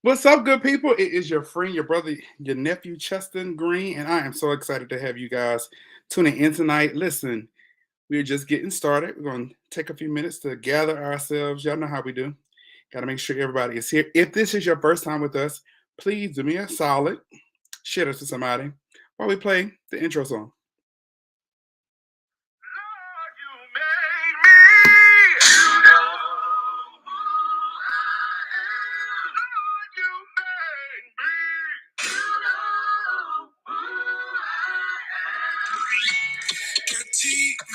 What's up, good people? It is your friend, your brother, your nephew, Cheston Green, and I am so excited to have you guys tuning in tonight. Listen, we're just getting started. We're going to take a few minutes to gather ourselves. Y'all know how we do. Got to make sure everybody is here. If this is your first time with us, please do me a solid, share this to somebody while we play the intro song.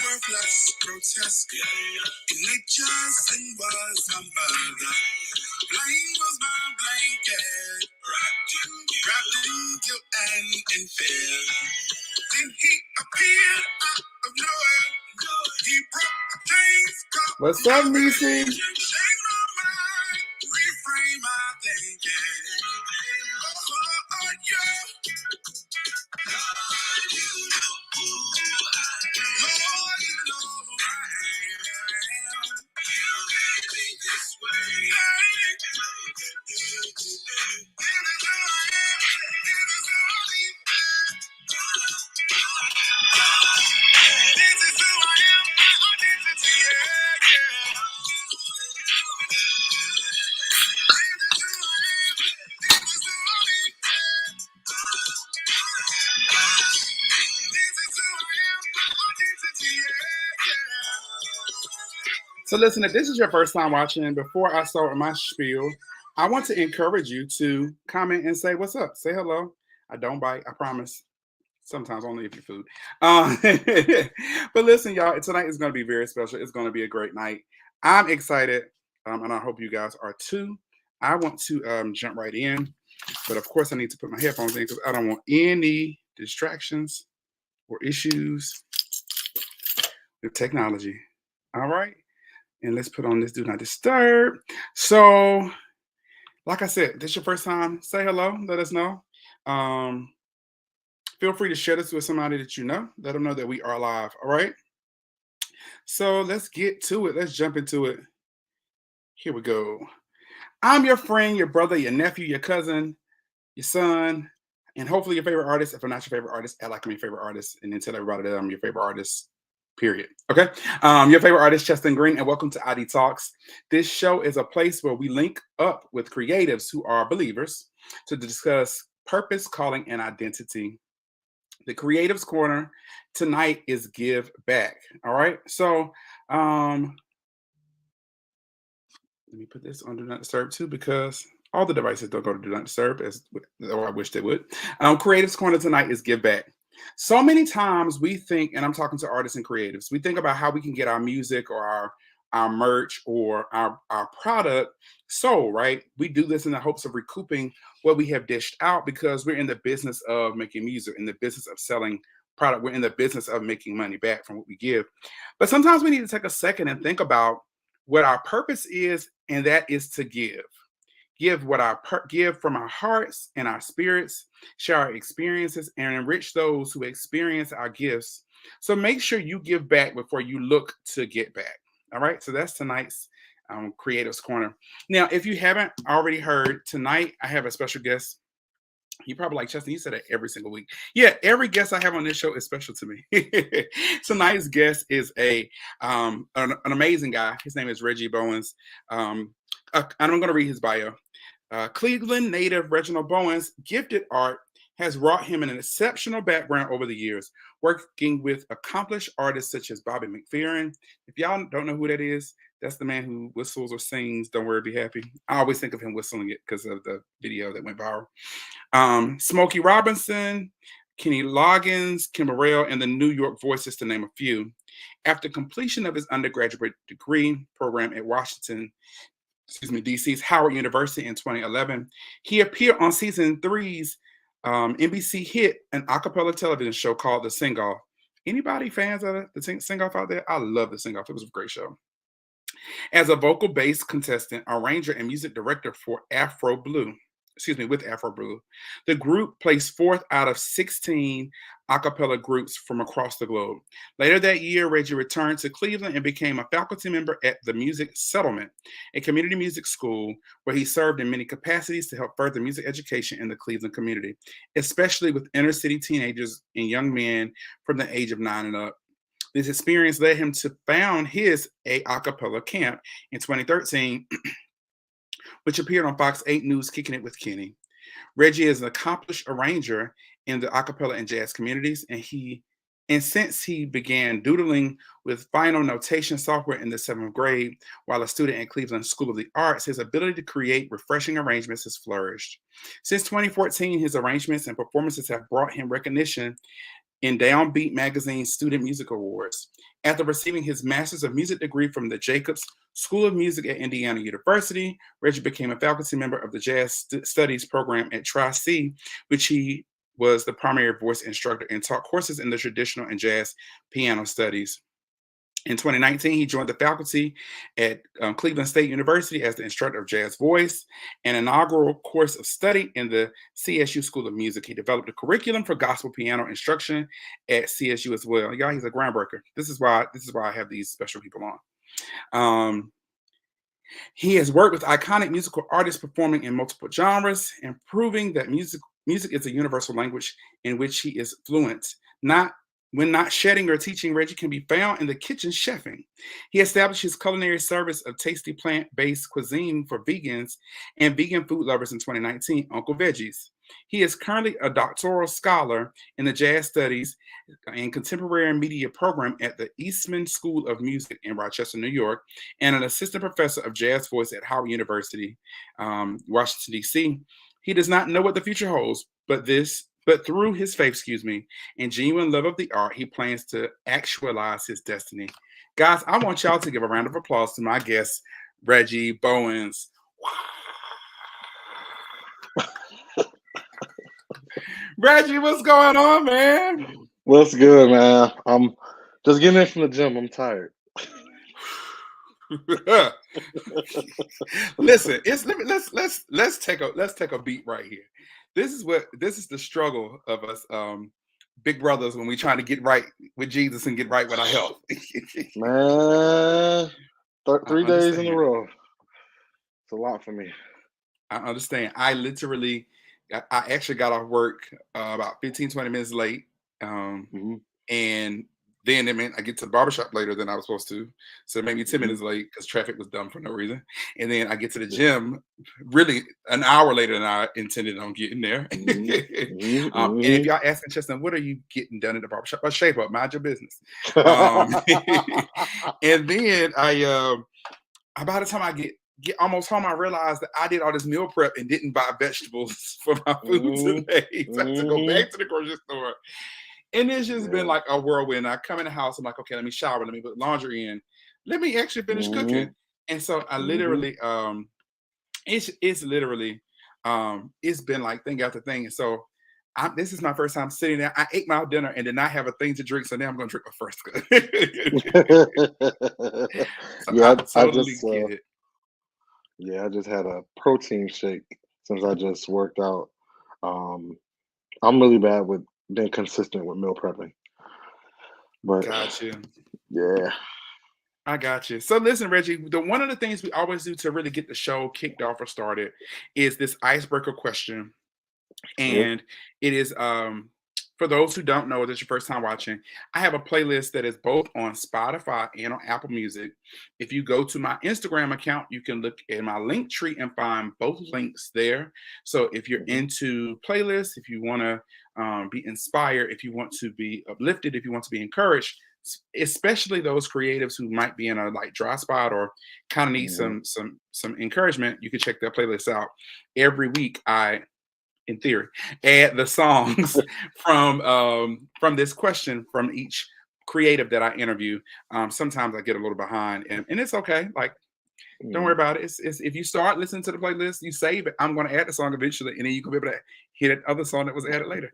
Worthless, grotesque. Nature's was my mother. Blame was my blanket. Wrapped in guilt and in fear. Then he appeared out of nowhere. He broke the chains. What's up, Nisi? Change my mind. Reframe my thinking. So listen, if this is your first time watching, before I start my spiel, I want to encourage you to comment and say what's up. Say hello. I don't bite, I promise. Sometimes only if you food. But listen, y'all, tonight is going to be very special. It's going to be a great night. I'm excited, and I hope you guys are too. I want to jump right in, but of course I need to put my headphones in because I don't want any distractions or issues with technology. All right. And let's put on this do not disturb. So, like I said, this is your first time. Say hello. Let us know. Feel free to share this with somebody that you know. Let them know that we are live. All right. So let's get to it. Let's jump into it. Here we go. I'm your friend, your brother, your nephew, your cousin, your son, and hopefully your favorite artist. If I'm not your favorite artist, act like I'm your favorite artist, and then tell everybody that I'm your favorite artist. Period. Okay. Your favorite artist, Cheston Green, and welcome to ID Talks. This show is a place where we link up with creatives who are believers to discuss purpose, calling, and identity. The Creatives Corner tonight is Give Back. All right. So let me put this on Do Not Disturb too, because all the devices don't go to Do Not Disturb, or I wish they would. Creatives Corner tonight is Give Back. So many times we think, and I'm talking to artists and creatives, we think about how we can get our music or our merch or our product sold, right? We do this in the hopes of recouping what we have dished out because we're in the business of making music, in the business of selling product. We're in the business of making money back from what we give. But sometimes we need to take a second and think about what our purpose is, and that is to give. Give from our hearts and our spirits, share our experiences, and enrich those who experience our gifts. So make sure you give back before you look to get back. All right. So that's tonight's Creatives Corner. Now, if you haven't already heard, tonight I have a special guest. You probably like Cheston. You said that every single week. Yeah, every guest I have on this show is special to me. Tonight's guest is an amazing guy. His name is Reggie Bowens. And I'm going to read his bio. Cleveland native Reginald Bowens' gifted art has brought him an exceptional background over the years, working with accomplished artists such as Bobby McFerrin. If y'all don't know who that is, that's the man who whistles or sings "Don't Worry, Be Happy." I always think of him whistling it because of the video that went viral. Smokey Robinson, Kenny Loggins, Kim Burrell, and the New York Voices, to name a few. After completion of his undergraduate degree program at DC's Howard University in 2011, he appeared on season 3's NBC hit an a cappella television show called The Sing-Off. Anybody fans of the Sing-Off out there? I love The Sing-Off. It was a great show. As a vocal bass contestant, arranger, and music director for Afro Blue. with Afro Blue. The group placed fourth out of 16 a cappella groups from across the globe. Later that year, Reggie returned to Cleveland and became a faculty member at the Music Settlement, a community music school where he served in many capacities to help further music education in the Cleveland community, especially with inner city teenagers and young men from the age of 9 and up. This experience led him to found his a cappella camp in 2013, which appeared on Fox 8 News Kicking It with Kenny. Reggie is an accomplished arranger in the a cappella and jazz communities, and since he began doodling with final notation software in the 7th grade while a student at Cleveland School of the Arts, his ability to create refreshing arrangements has flourished. Since 2014, his arrangements and performances have brought him recognition in Downbeat Magazine's Student Music Awards. After receiving his Master's of Music degree from the Jacobs School of Music at Indiana University, Reggie became a faculty member of the Jazz Studies program at Tri-C, which he was the primary voice instructor and taught courses in the traditional and jazz piano studies. In 2019, he joined the faculty at Cleveland State University as the instructor of jazz voice, an inaugural course of study in the CSU School of Music. He developed a curriculum for gospel piano instruction at CSU as well. Y'all, he's a groundbreaker. This is why I have these special people on. He has worked with iconic musical artists performing in multiple genres and proving that music is a universal language in which he is fluent. When not shedding or teaching, Reggie can be found in the kitchen chefing. He established his culinary service of tasty plant-based cuisine for vegans and vegan food lovers in 2019, Uncle Veggies. He is currently a doctoral scholar in the Jazz Studies and Contemporary Media program at the Eastman School of Music in Rochester, New York, and an assistant professor of jazz voice at Howard University, Washington, D.C. He does not know what the future holds, but through his faith, and genuine love of the art, he plans to actualize his destiny. Guys, I want y'all to give a round of applause to my guest, Reggie Bowens. Reggie, what's going on, man? What's good, man? I'm just getting in from the gym. I'm tired. Listen, let's take a beat right here. This is the struggle of us big brothers when we trying to get right with Jesus and get right with our health. Man, 3 days in a row. It's a lot for me. I understand. I actually got off work about 15, 20 minutes late. And then I get to the barbershop later than I was supposed to. So it made me 10 minutes late because traffic was dumb for no reason. And then I get to the gym really an hour later than I intended on getting there. And if y'all asking Chestnut, what are you getting done at the barbershop? Well, shape up, mind your business. And then by the time I get almost home, I realized that I did all this meal prep and didn't buy vegetables for my food today. So I had to go back to the grocery store. And it's just been like a whirlwind. I come in the house, I'm like, okay, let me shower, let me put laundry in, let me actually finish cooking. And so I literally, it's been like thing after thing. And so this is my first time sitting there. I ate my dinner and did not have a thing to drink, so now I'm going to drink my first. I just had a protein shake since I just worked out. I'm really bad with being consistent with meal prepping. But got you. Yeah. I got you. So listen, Reggie, one of the things we always do to really get the show kicked off or started is this icebreaker question. And it is for those who don't know, this is your first time watching, I have a playlist that is both on Spotify and on Apple Music. If you go to my Instagram account, you can look at my link tree and find both links there. So if you're into playlists, if you want to be inspired, if you want to be uplifted, if you want to be encouraged, especially those creatives who might be in a like dry spot or kind of need some encouragement, you can check that playlist out. Every week in theory, add the songs from this question from each creative that I interview. Sometimes I get a little behind, and it's okay. Like, don't worry about it. It's if you start listening to the playlist, you save it. I'm going to add the song eventually, and then you can be able to hear that other song that was added later.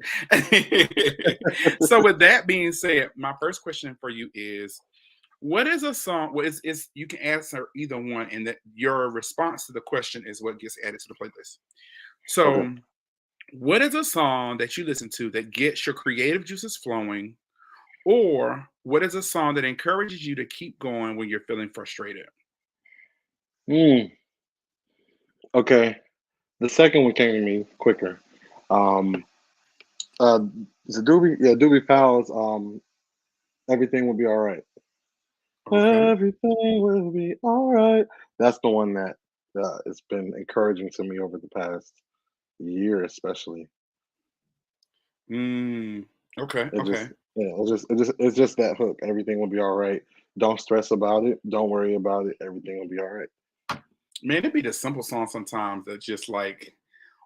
So with that being said, my first question for you is, What is a song? Well, it's you can answer either one, and that your response to the question is what gets added to the playlist. Okay. So, what is a song that you listen to that gets your creative juices flowing, or what is a song that encourages you to keep going when you're feeling frustrated? Hmm. Okay. The second one came to me quicker. Um, uh, Doobie Powell's "Everything Will Be All Right." Okay. Everything will be all right. That's the one that it's been encouraging to me over the past year, especially. Mm, okay. It Okay. just, yeah, it's just that hook. Everything will be all right. Don't stress about it. Don't worry about it. Everything will be all right. Man, it'd be the simple songs sometimes that just like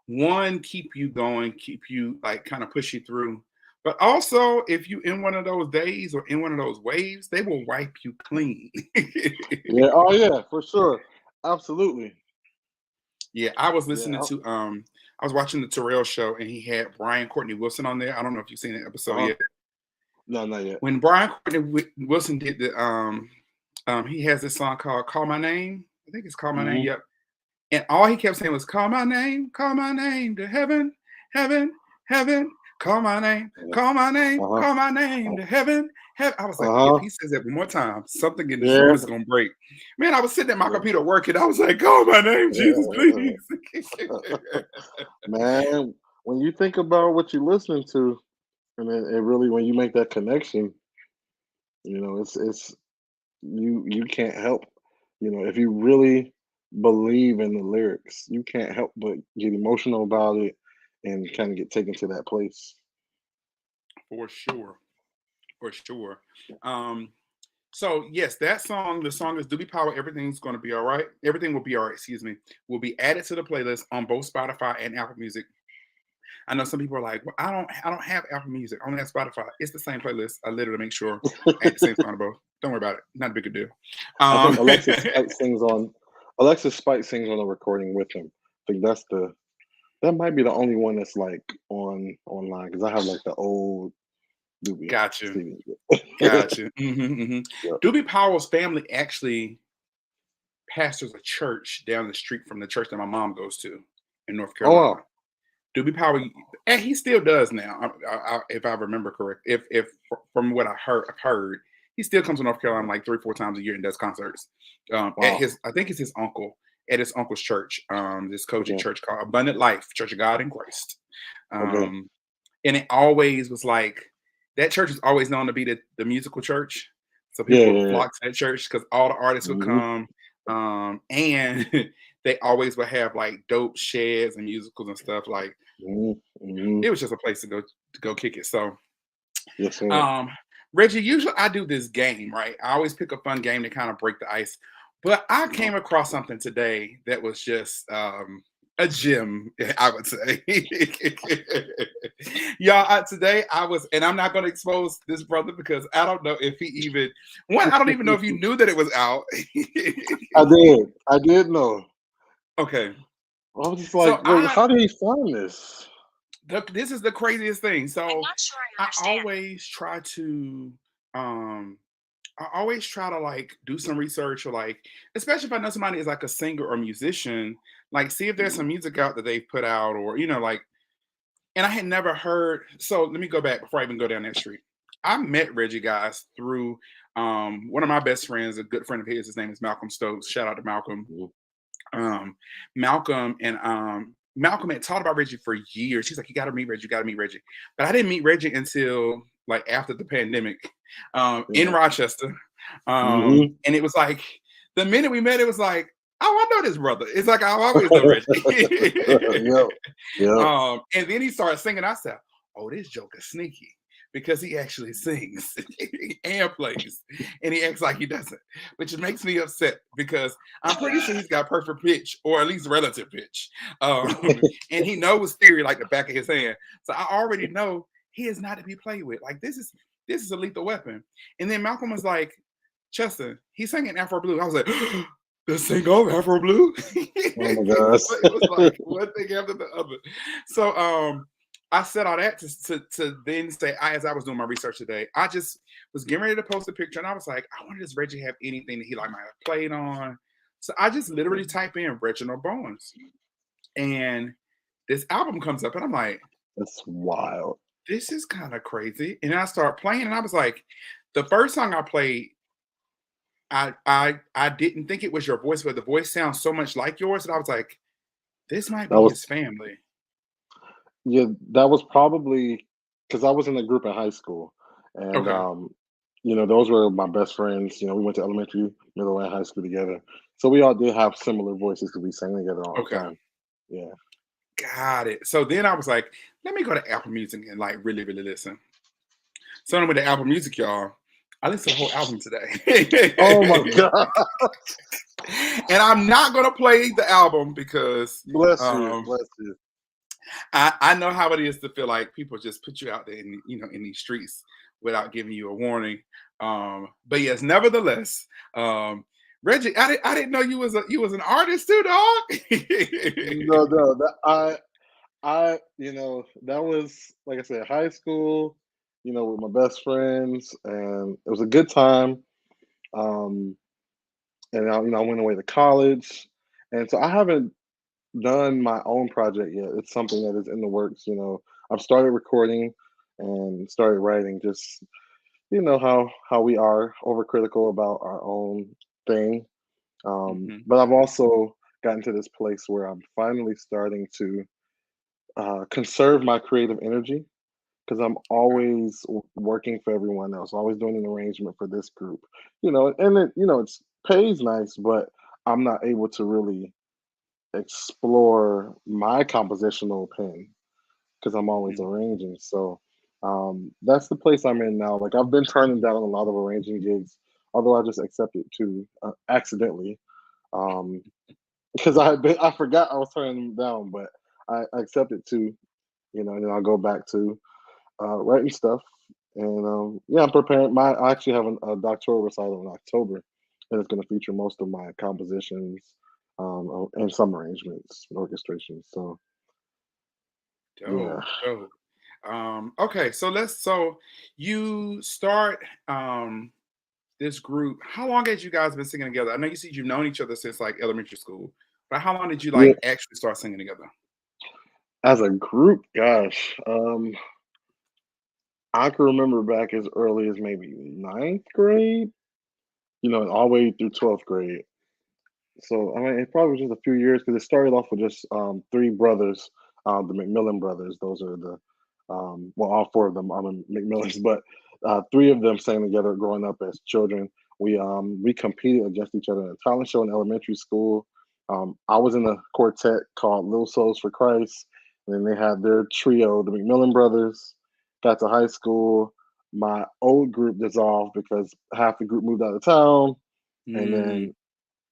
one keep you going, keep you like kind of push you through. But also, if you in one of those days or in one of those waves, they will wipe you clean. Yeah. Oh yeah, for sure. Absolutely. Yeah, I was Yeah. listening to I was watching the Terrell show and he had Brian Courtney Wilson on there. I don't know if you've seen that episode Uh huh. yet. No, not yet. When Brian Courtney Wilson did the he has this song called Call My Name. I think it's Call My Name. Hmm. Yep. And all he kept saying was call my name to heaven, heaven, heaven, call my name, Uh huh. call my name to heaven, heaven. I was like, Uh if huh. he says that one more time, something in this room Yeah. is gonna break. Man, I was sitting at my Yeah. computer working. I was like, call my name, Jesus, please. Man, when you think about what you're listening to, and it really when you make that connection, it's you can't help, if you really believe in the lyrics, you can't help but get emotional about it and kind of get taken to that place. For sure. For sure. Um, so yes, that song, the song is Doobie Power, Everything's Gonna Be All Right. Everything will be all right, excuse me, will be added to the playlist on both Spotify and Apple Music. I know some people are like, well, I don't have Apple Music. I only have Spotify. It's the same playlist. I literally make sure I add the same song to both. Don't worry about it. Not a big a deal. I think Um, Alexis Spike sings on the recording with him. I think that might be the only one that's like online because I have like the old Doobie got you. Stevens. Got you. Hmm. Yeah. Doobie Powell's family actually pastors a church down the street from the church that my mom goes to in North Oh Carolina. wow. Doobie Power, and he still does now, if I remember correct. If from what I've heard, he still comes to North Carolina like 3 or 4 times a year and does concerts. At Wow. his, I think it's his uncle at his uncle's church. This Kojic Okay. church called Abundant Life Church of God in Christ. Okay. Um, and it always was like that church was always known to be the musical church. So Yeah, people would yeah, yeah. flock to that church because all the artists would Hmm. come. And they always would have like dope sheds and musicals and stuff. Like Hmm. Hmm. it was just a place to go kick it. So Yes, sir. um Reggie, usually I do this game, right? I always pick a fun game to kind of break the ice. But I Uh-huh. came across something today that was just a gem, I would say. Y'all, today I was, and I'm not going to expose this brother because I don't know if he even, one, I don't even know if you knew that it was out. I did. I did know. Okay. I was just like, So wait, how did he find this? this is the craziest thing. I'm So not sure I I understand. always try to um I always try to like do some research or like, especially if I know somebody is like a singer or musician, like see if there's Mhm. some music out that they've put out or like, and I had never heard. So let me go back before I even go down that street. I met Reggie guys through one of my best friends, a good friend of his. His name is Malcolm Stokes. Shout out to Malcolm. Mhm. um, Malcolm had taught about Reggie for years. He's like, you got to meet Reggie, you got to meet Reggie. But I didn't meet Reggie until like after the pandemic in Yeah. Rochester. Hmm. And it was like the minute we met, it was like, oh, I know this brother. It's like I always know Reggie. Yep. Yep. And then he started singing. I said, oh, this joke is sneaky because he actually sings and plays, and he acts like he doesn't, which makes me upset because I'm pretty sure he's got perfect pitch or at least relative pitch, um, and he knows theory like the back of his hand. So I already know he is not to be played with. Like this is a lethal weapon. And then Malcolm was like, Chester, he's singing Afro Blue. I was like, the single Afro Blue. Oh my gosh. It was like one thing after the other. So I said all that to then say, as I was doing my research today, I just was getting ready to post a picture, and I was like, I wonder does Reggie have anything that he like might have played on? So I just literally type in Reginald Bowens, and this album comes up, and I'm like, That's wild. this is kind of crazy. And I start playing, and I was like, the first song I played, I didn't think it was your voice, but the voice sounds so much like yours that I was like, this might That be was his family. Yeah, that was probably because I was in a group in high school, and Okay. those were my best friends. We went to elementary, middle, and high school together, so we all did have similar voices because we sang together all the Okay. time. Yeah. Got it. So then I was like, let me go to Apple Music and like really, really listen. So I'm with the Apple Music, y'all. I listened to the whole album Oh my today. God! And I'm not gonna play the album because Bless you, bless you. I know how it is to feel like people just put you out there in these streets without giving you a warning. But yes, nevertheless, Reggie, I didn't know you was an artist too, dog. No, no, that was like I said, high school. With my best friends, and it was a good time. Um, and I went away to college, and so I haven't done my own project yet. It's something that is in the works. I've started recording and started writing. Just how we are overcritical about our own thing. Mhm. But I've also gotten to this place where I'm finally starting to conserve my creative energy because I'm always working for everyone else, always doing an arrangement for this group. And it's pays nice, but I'm not able to really explore my compositional pen because I'm always Mhm. arranging. So that's the place I'm in now. Like I've been turning down a lot of arranging gigs, although I just accepted to accidentally because I forgot I was turning them down, but I accepted to, and then I'll go back to writing stuff. And yeah, I'm preparing. I actually have a doctoral recital in October, and it's going to feature most of my compositions and some arrangements, and orchestrations. So yeah. Dope, dope. Okay, so you start this group. How long had you guys been singing together? I know you said you've known each other since like elementary school, but how long did you Yeah, like actually start singing together? as a group, gosh, I can remember back as early as maybe ninth grade, all the way through 12th grade. So I mean, it probably was just a few years because it started off with just three brothers, the McMillan brothers. Those are the well, all four of them are the McMillans, but three of them sang together growing up as children. We competed against each other in a talent show in elementary school. I was in a quartet called Little Souls for Christ, and then they had their trio, the McMillan brothers. Got to high school, my old group dissolved because half the group moved out of town, and Mm, then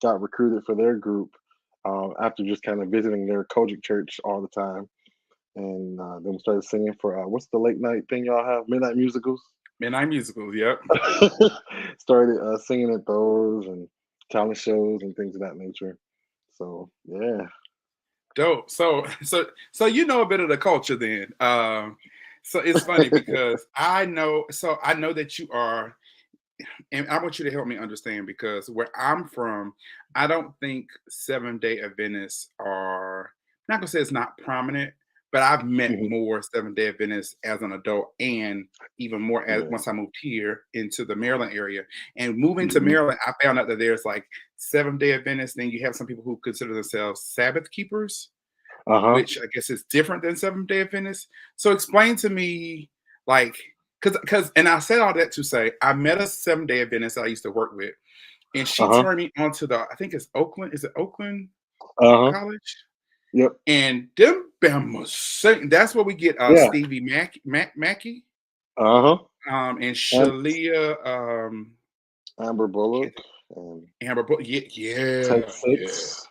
got recruited for their group after just kind of visiting their Kojic church all the time. And then we started singing for what's the late night thing y'all have? Midnight musicals. Midnight Musicals, yep. Started singing at those and talent shows and things of that nature. So yeah. Dope. So you know a bit of the culture then. So it's funny because I know that you are, and I want you to help me understand because where I'm from, I don't think 7 Day Adventists are not gonna say it's not prominent, but I've met Mhm. more 7 Day Adventists as an adult and even more as Yeah. once I moved here into the Maryland area. And moving to Hmm. Maryland, I found out that there's like 7 Day Adventists, then you have some people who consider themselves Sabbath keepers, Uh huh. which I guess is different than 7 Day Adventists. So explain to me, like, and I said all that to say I met a 7 Day Adventist that I used to work with, and Uh she huh. turned me onto I think it's Oakland. Is it Oakland Uh huh. College? Yep. And them Bama's sing. That's where we get Yeah. Stevie Mackey, Uh huh. and And Shalia Amber I can't Bullock think, and Amber Yeah, Take yeah, yeah. Six,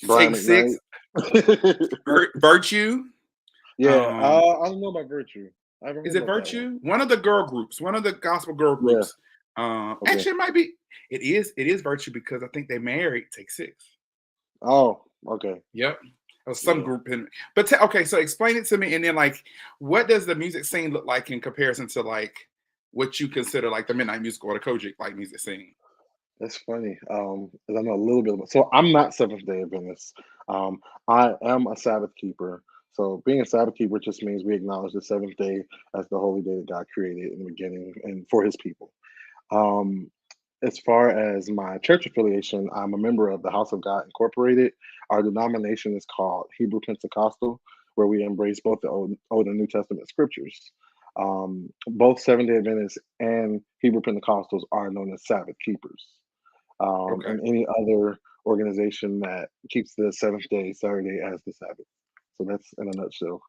Brian Take Six, McKnight. Virtue. Yeah, Um, I don't know about Virtue. I haven't Is heard it about that one. Virtue? One of the girl groups, one of the gospel girl Yeah, groups. okay. Actually, it might be. It is Virtue because I think they married Take Six. Oh, okay. Yep. or some Yeah. group in, but okay, so explain it to me, and then like, what does the music scene look like in comparison to like what you consider like the Midnight Musical or the Kojic like music scene? That's funny. 'Cause I know a little bit about. So I'm not Seventh Day Adventist. Um, I am a Sabbath keeper. So being a Sabbath keeper just means we acknowledge the seventh day as the holy day that God created in the beginning and for His people. Um, as far as my church affiliation, I'm a member of the House of God Incorporated. Our denomination is called Hebrew Pentecostal, where we embrace both the Old and New Testament scriptures. Both Seventh Day Adventists and Hebrew Pentecostals are known as Sabbath keepers, Okay. and any other organization that keeps the seventh day, Saturday, as the Sabbath. So that's in a nutshell.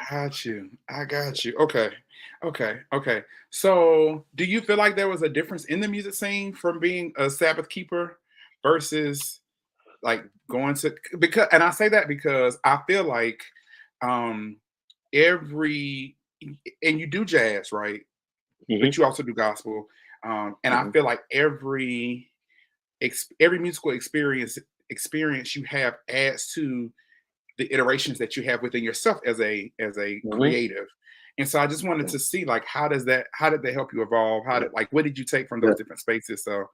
Got you. I got you. Okay. Okay. Okay. So, do you feel like there was a difference in the music scene from being a Sabbath keeper versus like going to, because, and I say that because I feel like um every, and you do jazz, right? Hmm. But you also do gospel. And I Hmm. feel like every musical experience you have adds to the iterations that you have within yourself as a Hmm. creative. And so I just wanted Yeah. to see like how did they help you evolve? How Yeah. did like what did you take from Yeah. those different spaces? So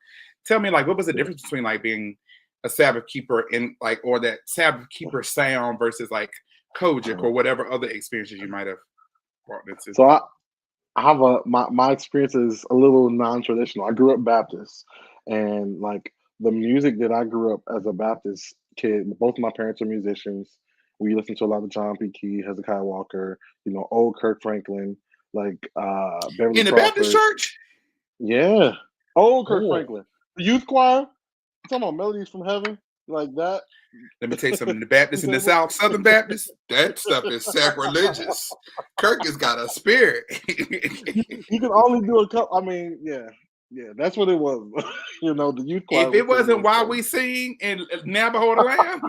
tell me like what was the Yeah. difference between like being a Sabbath keeper and like or that Sabbath keeper sound versus like Kojic Uh-huh. or whatever other experiences you might have walked into. So I have my experience is a little non-traditional. I grew up Baptist, and like the music that I grew up as a Baptist kid, both my parents are musicians. We listened to a lot of John P. Key, Hezekiah Walker, old Kirk Franklin, like Beverly In the Baptist Crawford. church? Yeah, old Kirk Oh, Franklin, the youth choir. You talking about melodies from heaven like that? let me tell you something. The You Baptists in the table? South, Southern Baptists, that stuff is sacrilegious. Kirk has got a spirit. You can only do a couple. I mean, yeah, yeah, that's what it was. The youth choir If was it some of wasn't those Why things. We Sing and Now Behold the Lamb,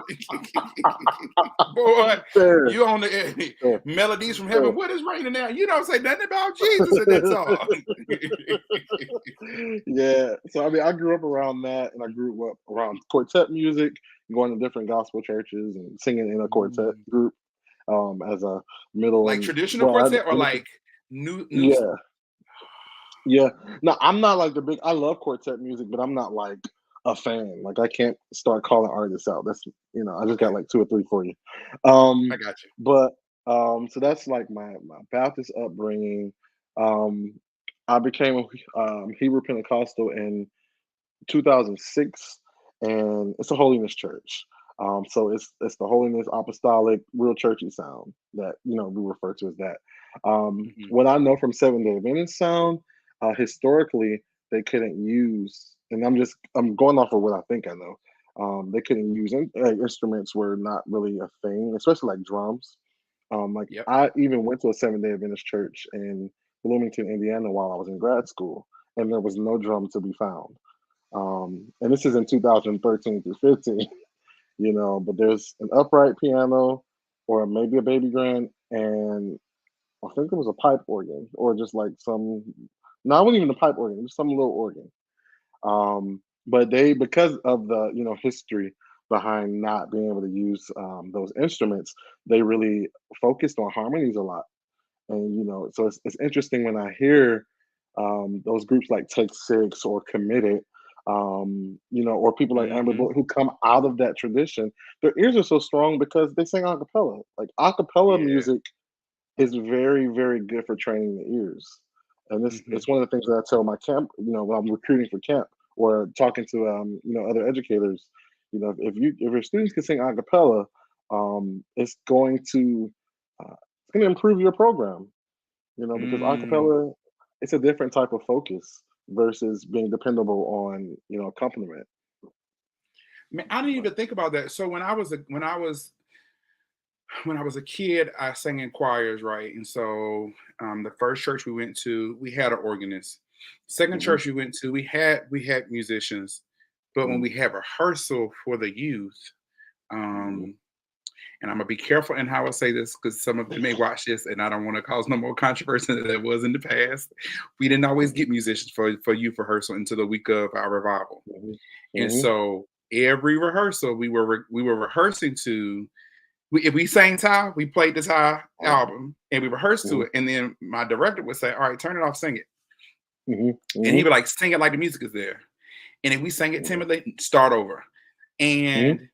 boy, Fair, you on the fair, melodies from fair. heaven. What is raining now? You don't say nothing about Jesus in that song. Yeah, so I mean, I grew up around that, and I grew up around quartet music, going to different gospel churches and singing in a quartet Mm. group as a middle Like and traditional well, quartet or I like new. yeah, yeah. No, I'm not like the big. I love quartet music, but I'm not like a fan. Like I can't start calling artists out. That's I just got Okay, like two or three for you. I Um, got you. but so that's like my Baptist upbringing. Um, I became Hebrew Pentecostal in 2006, and it's a holiness church. So it's the holiness apostolic real churchy sound that we refer to as that. Mhm. What I know from Seven Day Adventist sound, historically they couldn't use, and I'm going off of what I think I know. They couldn't use instruments were not really a thing, especially like drums. Like Yep. I even went to a Seven Day Adventist church in Bloomington, Indiana, while I was in grad school, and there was no drum to be found. And this is in 2013 through 15, but there's an upright piano or maybe a baby grand, and I think it was a pipe organ or just like no, it wasn't even a pipe organ, just some little organ. But because of the, history behind not being able to use those instruments, they really focused on harmonies a lot. And, so it's interesting when I hear those groups like Take Six or Committed, or people like Amber Hmm. Boy who come out of that tradition, their ears are so strong because they sing a cappella. Like a cappella Yeah. music is very, very good for training the ears. And this Hmm. it's one of the things that I tell my camp, when I'm recruiting for camp or talking to other educators, if your students can sing a cappella, it's going to improve your program, because Mm. acapella, it's a different type of focus versus being dependable on, accompaniment. Man, I didn't even think about that. So when I was a kid, I sang in choirs, right? And so the first church we went to, we had an organist. Second Hmm. church we went to, we had musicians. But when Hmm. we had rehearsal for the youth, Hmm. um, and I'm gonna be careful in how I say this because some of them may watch this, and I don't want to cause no more controversy than there was in the past. We didn't always Hmm. get musicians for youth rehearsal until the week of our revival. Hmm. And Hmm. so every rehearsal we were rehearsing to. If we sang Ty, we played the Ty album and we rehearsed to Mhm, it. And then my director would say, "All right, turn it off, sing it." mhm, And he mhm, would like sing it like the music is there. And if we sang it mhm, timidly, start over. mhm, And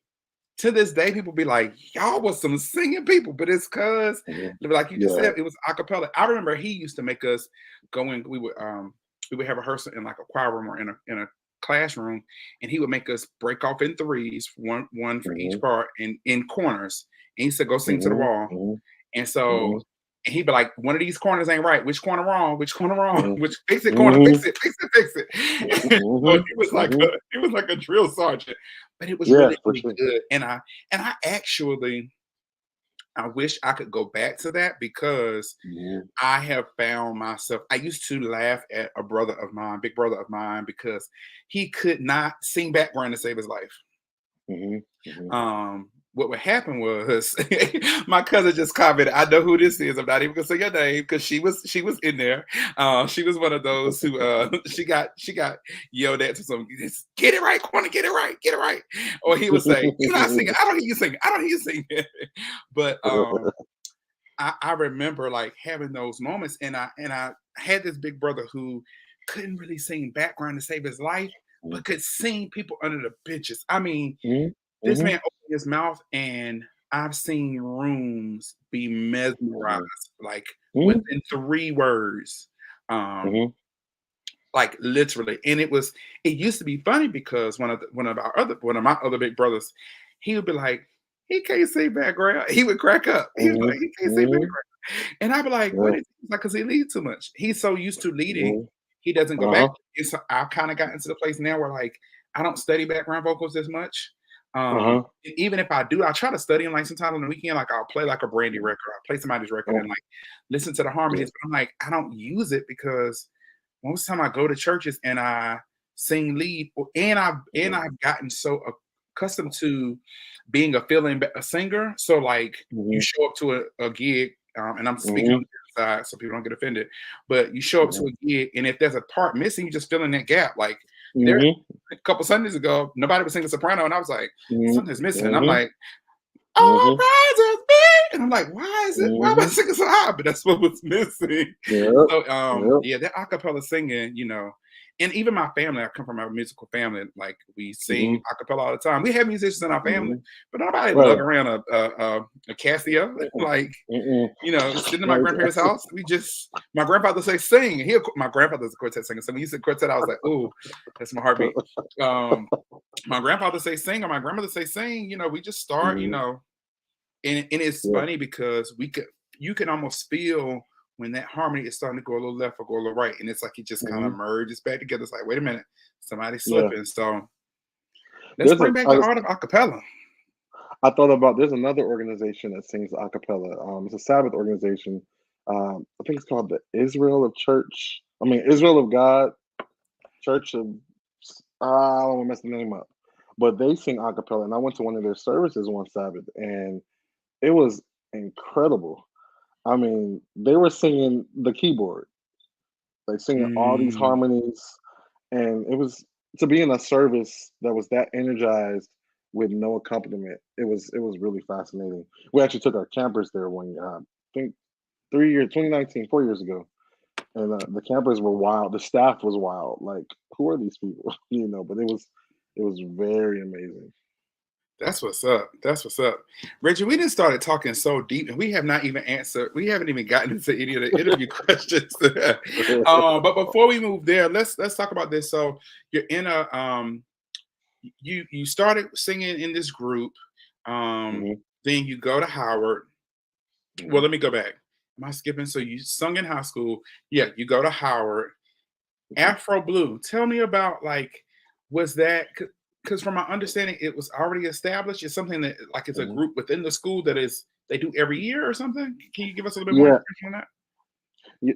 to this day, people be like, "Y'all was some singing people," but it's cause, mhm. like you just Yeah. said, it was a cappella. I remember he used to make us go in. We would have rehearsal in like a choir room or in a classroom, and he would make us break off in threes, one for each Mhm, part, and in corners. And he said, "Go sing to the mhm, wall." mhm, And so mhm, and he'd be like, "One of these corners ain't right. Which corner wrong? Which corner wrong? mhm, Which fix it corner? mhm, Fix it, fix it, fix it." So mhm, a mhm. he was like a drill sergeant, but it was Yeah, really for really sure. good. And I actually I wish I could go back to that because Mhm, I have found myself. I used to laugh at a brother of mine, big brother of mine, because he could not sing background to save his life. mhm, mhm, What would happen was my cousin just commented, "I know who this is. I'm not even gonna say your name because she was in there. She was one of those who she got yelled at to some get it right, corner, get it right." Or he would say, "You're not singing. I don't hear you singing. I don't hear you singing." But I remember like having those moments, and I had this big brother who couldn't really sing background to save his life, mhm, but could sing people under the benches. I mean, mhm, this man mhm, opened his mouth, and I've seen rooms be mesmerized, mhm, like, mhm, within 3 words, um, mhm, like, literally, and it used to be funny because one of my other big brothers, he would be like, "He can't say background." He would crack up. He was mhm, like, "He can't say mhm. background." And I'd be like, "What Yeah. is" he's like, "'Cause he leads too much." He's so used to leading, Mhm. he doesn't go back. Uh-huh. And so I've kinda gotten to the place now where, like, I don't study background vocals as much. Uh-huh. And even if I do, I try to study them, like, sometimes on the weekend, like, I'll play, like, a Brandy Mhm. record, I'll play somebody's record Oh, and, like, listen to the yeah. harmonies, but I'm like, I don't use it because most time I go to churches and I sing lead, and Mhm. I've gotten so accustomed to being a a singer. So like you Mhm. show up to a gig, and I'm speaking on Mhm. the side so people don't get offended, but you show up to Mhm. a gig, and if there's a part missing, you just fill in that gap. Like there Mhm. a couple Sundays ago, nobody was singing soprano, and I was like, Mhm. something's missing. And I'm Mhm. like, "Oh, Mhm. praises be," and I'm like, why am I Mhm. singing so high? But that's what was missing. Yep. So, Yep. yeah, that acapella singing, and even my family, I come from a musical family, like, we sing Mhm. acapella all the time. We have musicians in our family, Mhm. but nobody lug Right. around a Casio, Mm-mm. like, Mm-mm. sitting in my Right. grandparents' house. My grandfather say sing. My grandfather's a quartet singer. So when you said quartet, I was like, "Ooh, that's my heartbeat." Um, my grandfather say sing, or my grandmother say sing. We just start. Mhm. And it's Yeah. funny because you can almost feel when that harmony is starting to go a little left or go a little right, and it's like it just kind of Mhm. merges back together. It's like, wait a minute, somebody's Yeah. slipping. So let's There's a bring back I the art of acapella. I thought about there's another organization that sings a cappella. It's a Sabbath organization. I think it's called the Israel of Church. I mean, Israel of God Church of. I don't want to mess the name up, but they sing a cappella, and I went to one of their services one Sabbath, and it was incredible. I mean, they were singing the keyboard, like singing all these Mm, harmonies, and it was to be in a service that was that energized with no accompaniment. It was really fascinating. We actually took our campers there I think 3 years, 2019, 4 years ago, and the campers were wild. The staff was wild. Like, who are these people? But it was very amazing. that's what's up. That's what's up. Reggie, we didn't started talking so deep, and we have not even answered. We haven't even gotten into any of the interview questions. But before we move there, let's talk about this. So you're in a you started singing in this group. Um, Hmm. then you go to Howard. Well, Hmm. let me go back. Am I skipping? So you sung in high school. Yeah, you go to Howard. Hmm. Afro Blue. Tell me about like, was that because from my understanding, it was already established. It's something that like it's a Hmm. group within the school that is they do every year or something. Can you give us a little bit more Yeah. information on that?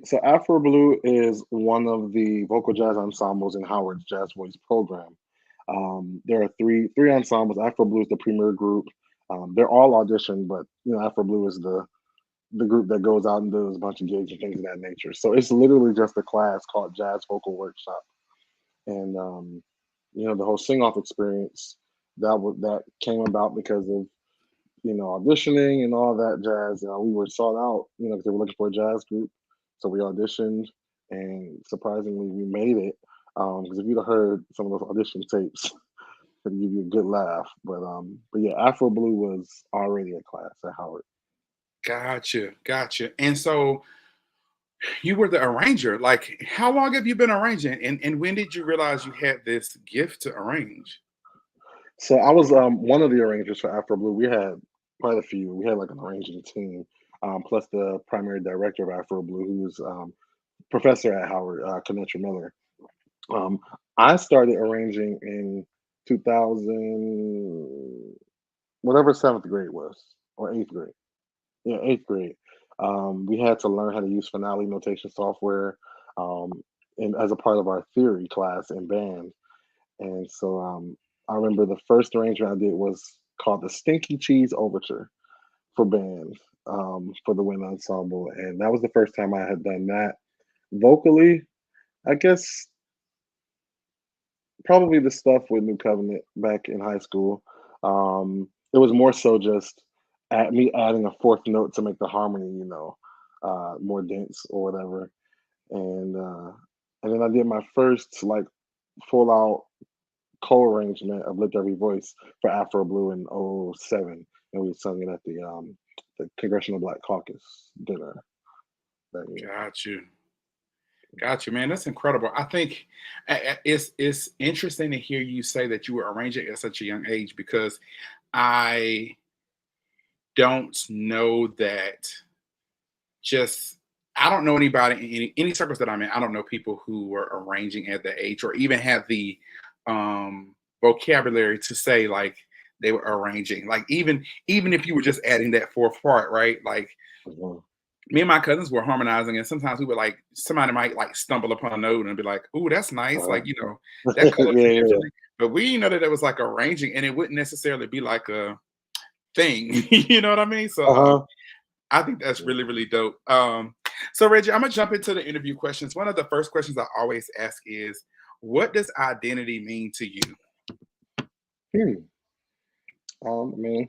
So Afro Blue is one of the vocal jazz ensembles in Howard's Jazz Voice program. There are three ensembles. Afro Blue is the premier group. They're all auditioned, but Afro Blue is the group that goes out and does a bunch of gigs and things of that nature. So it's literally just a class called Jazz Vocal Workshop, and the whole sing off experience. that came about because of auditioning and all that jazz. We were sought out, because they were looking for a jazz group, so we auditioned, and surprisingly, we made it. Because if you'd have heard some of those audition tapes, it'd give you a good laugh. But yeah, Afro Blue was already a class at Howard. Gotcha, gotcha. And so you were the arranger. Like, how long have you been arranging? And when did you realize you had this gift to arrange? So I was one of the arrangers for Afro Blue. We had quite a few. We had like an arranging team, plus the primary director of Afro Blue, who was professor at Howard, Kenneth Miller. Um, I started arranging in 2000, whatever seventh grade was, or eighth grade. Yeah, eighth grade. We had to learn how to use finale notation software, um, and as a part of our theory class in band. And so I remember the first arrangement I did was called the Stinky Cheese Overture for band, for the wind ensemble, and that was the first time I had done that vocally. I guess probably the stuff with New Covenant back in high school. It was more so just at me adding a fourth note to make the harmony, more dense or whatever. And uh, and then I did my first like full out co-arrangement of Lift Every Voice for Afro Blue in '07, and we sung it at the Congressional Black Caucus dinner that year. Got you. Got you, man. That's incredible. I think it's interesting to hear you say that you were arranging at such a young age because I don't know that just I don't know anybody in any circles that I'm in. I don't know people who were arranging at that age or even had the vocabulary to say like they were arranging. Like even if you were just adding that fourth part, right? Like Mhm. me and my cousins were harmonizing, and sometimes we would like somebody might like stumble upon a note and be like, "Ooh, that's nice!" Uh-huh. Like that color Yeah, yeah, differently. But we didn't know that it was like arranging, and it wouldn't necessarily be like a thing. You know what I mean? So uh-huh. I think that's Yeah. really really dope. So Reggie, I'm gonna jump into the interview questions. One of the first questions I always ask is, "What does identity mean to you?" Hmm. I mean,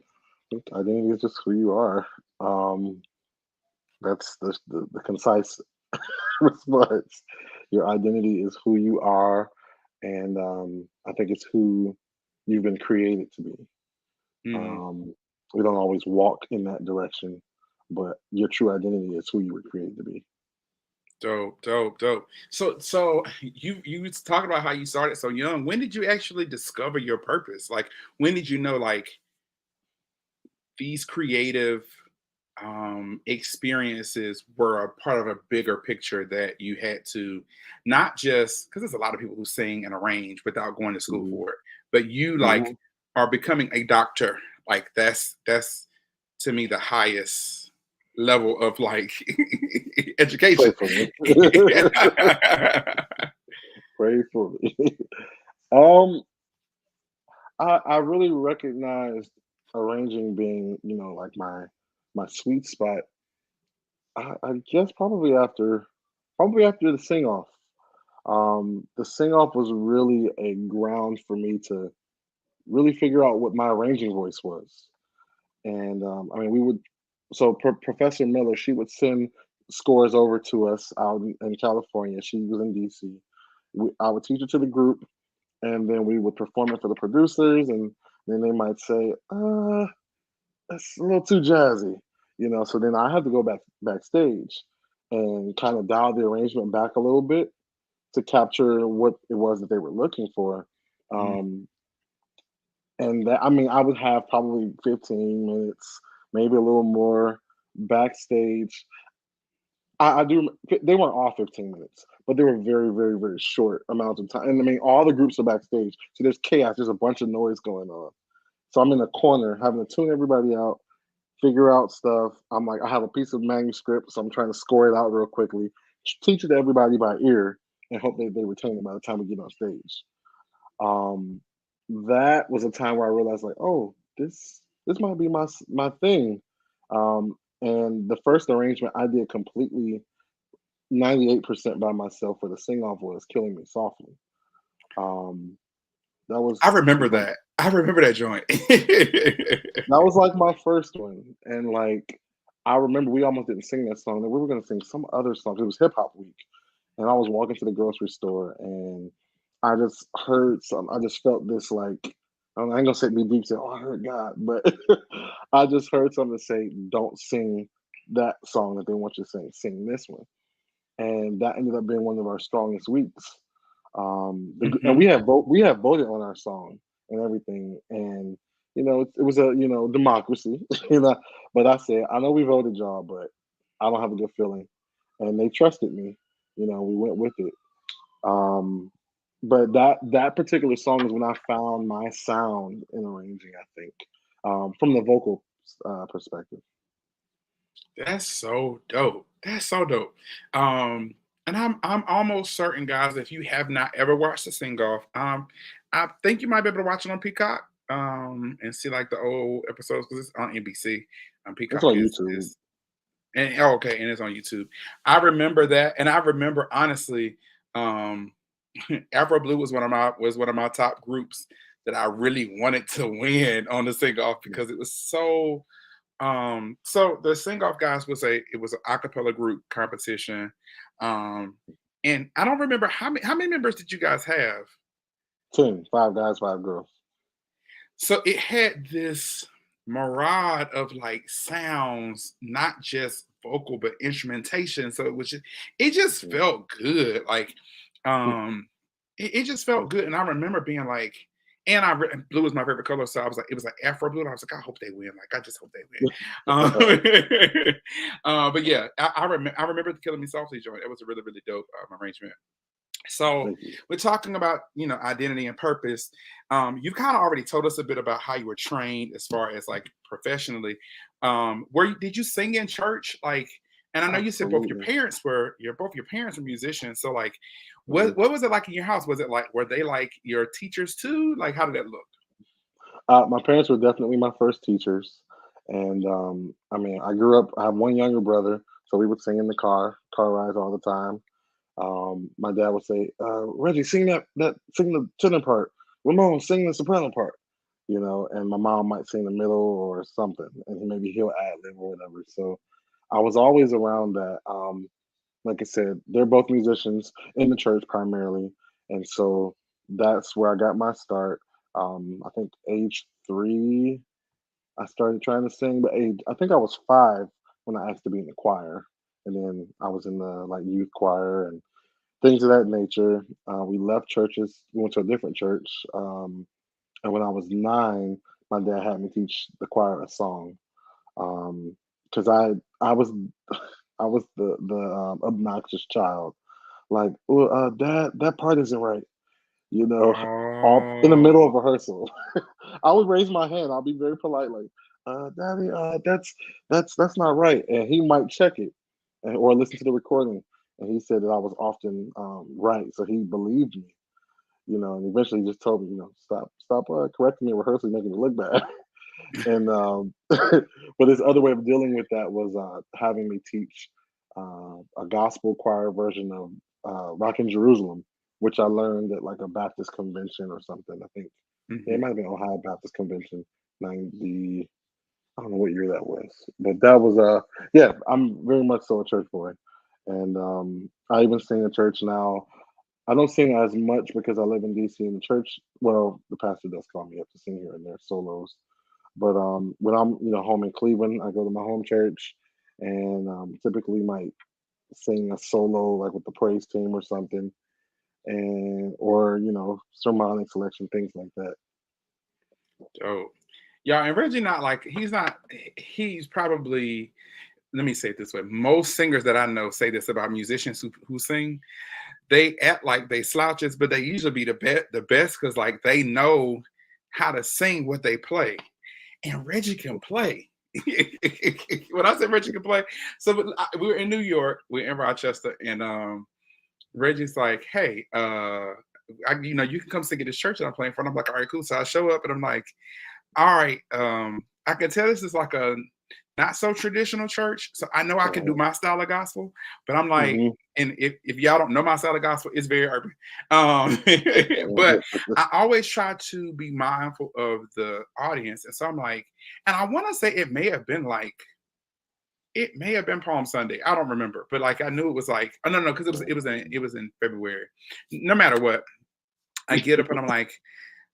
identity is just who you are. Um, that's the concise response. Your identity is who you are, and I think it's who you've been created to be. Mm, Um, we don't always walk in that direction, but your true identity is who you were created to be. dope, dope, dope. So you was talking about how you started so young. When did you actually discover your purpose? Like when did you know like these creative experiences were a part of a bigger picture that you had to not just because there's a lot of people who sing and arrange without going to school Hmm. for it, but you like Hmm. are becoming a doctor. Like that's to me the highest level of like Pray education. for me. Pray for me. um, I really recognized arranging being, like my sweet spot. I guess probably after the sing off. The sing off was really a ground for me to really figure out what my arranging voice was. And I mean, we would. So Professor Miller, she would send scores over to us out in California. She was in DC. I would teach it to the group, and then we would perform it for the producers, and then they might say, that's a little too jazzy, So then I had to go backstage and kind of dial the arrangement back a little bit to capture what it was that they were looking for. Mm, Um, and that, I mean, I would have probably 15 minutes, maybe a little more backstage. I do. They weren't all 15 minutes, but they were very, very, very short amounts of time. And I mean, all the groups are backstage, so there's chaos. There's a bunch of noise going on. So I'm in a corner having to tune everybody out, figure out stuff. I'm like, I have a piece of manuscript, so I'm trying to score it out real quickly, teach it to everybody by ear, and hope they retain it by the time we get on stage. Um, that was a time where I realized, like, oh, this might be my thing. And the first arrangement I did completely 98% by myself for the sing off was "Killing Me Softly." Um, that I was remember like that. I remember that joint. That was like my first one, and like I remember we almost didn't sing that song. And we were gonna sing some other song. It was hip hop week, and I was walking to the grocery store, and I just heard some. I just felt this like I ain't gonna say be deep, say oh I heard God, but I just heard something say don't sing that song that they want you to sing. Sing this one, and that ended up being one of our strongest weeks. And Hmm. we have voted on our song and everything, and it was a democracy, you know. But I said I know we voted y'all, but I don't have a good feeling, and they trusted me. We went with it. Um, but that particular song is when I found my sound in arranging. I think from the vocal perspective. That's so dope. That's so dope. And I'm almost certain, guys, if you have not ever watched the sing off, I think you might be able to watch it on Peacock, and see like the old episodes because it's on NBC. It's Peacock on is YouTube. is and oh, okay, and it's on YouTube. I remember that, and I remember honestly, um, Afro Blue was one of my top groups that I really wanted to win on the sing off because it was so so the Sing Off Guys was an acapella group competition. Um and I don't remember how many members did you guys have? 10, 5 guys, 5 girls. So it had this mirage of like sounds, not just vocal but instrumentation. So it just Yeah. felt good. Like um it just felt good. And I remember being like, blue was my favorite color, so I was like, it was like Afro blue. And I was like, I hope they win. Like, I just hope they win. But yeah, I remember the Killing Me Softly joint. It was a really, really dope arrangement. So Thank you. we're talking about identity and purpose. You've kind of already told us a bit about how you were trained as far as like professionally. Did you sing in church? Like, and I know you said Absolutely. both your parents were musicians. So like, Mhm. what was it like in your house? Was it like were they like your teachers too? Like, how did that look? My parents were definitely my first teachers, and I mean, I grew up. I have one younger brother, so we would sing in the car rides all the time. My dad would say, "Reggie, sing the tenor part. Ramon, sing the soprano part." And my mom might sing the middle or something, and maybe he'll ad lib or whatever. So I was always around that. Like I said, they're both musicians in the church primarily, and so that's where I got my start. I think age 3, I started trying to sing, but I think I was 5 when I asked to be in the choir, and then I was in the like youth choir and things of that nature. We left churches, we went to a different church, and when I was 9, my dad had me teach the choir a song because I was I was the obnoxious child. Like, well, dad, that part isn't right. You know, all in the middle of Oh, rehearsal. I would raise my hand. I'll be very polite, like, daddy, that's not right. And he might check it or listen to the recording. And he said that I was often right. So he believed me, and eventually he just told me, stop correcting me in rehearsal, making me look bad. And but his other way of dealing with that was having me teach a gospel choir version of "Rockin' Jerusalem," which I learned at like a Baptist convention or something. I think it mhm. might have been Ohio Baptist Convention, 90. I don't know what year that was, but that was yeah. I'm very much so a church boy, and I even sing in church now. I don't sing as much because I live in DC in the church. Well, the pastor does call me up to sing here and there solos, but when I'm home in Cleveland, I go to my home church, and typically might sing a solo like with the praise team or something, and or sermonic selection, things like that. Dope. Yeah, and Reggie not he's probably, let me say it this way. Most singers that I know say this about musicians who sing. They act like they slouches, but they usually be the best because like they know how to sing what they play. And Reggie can play. When I said Reggie can play, so we were in New York, we're in Rochester, and Reggie's like, "Hey, you can come sing at this church that I'm playing for." And I'm like, "All right, cool." So I show up, and I'm like, "All right, I can tell this is like a not so traditional church. So I know I can do Uh-huh. my style of gospel, but I'm like, Mhm. and if y'all don't know my style of gospel, it's very urban. But Mhm. I always try to be mindful of the audience. And so I'm like, and I want to say it may have been Palm Sunday. I don't remember, but like I knew it was like, oh no, because it was in February. No matter what, I get up and I'm like,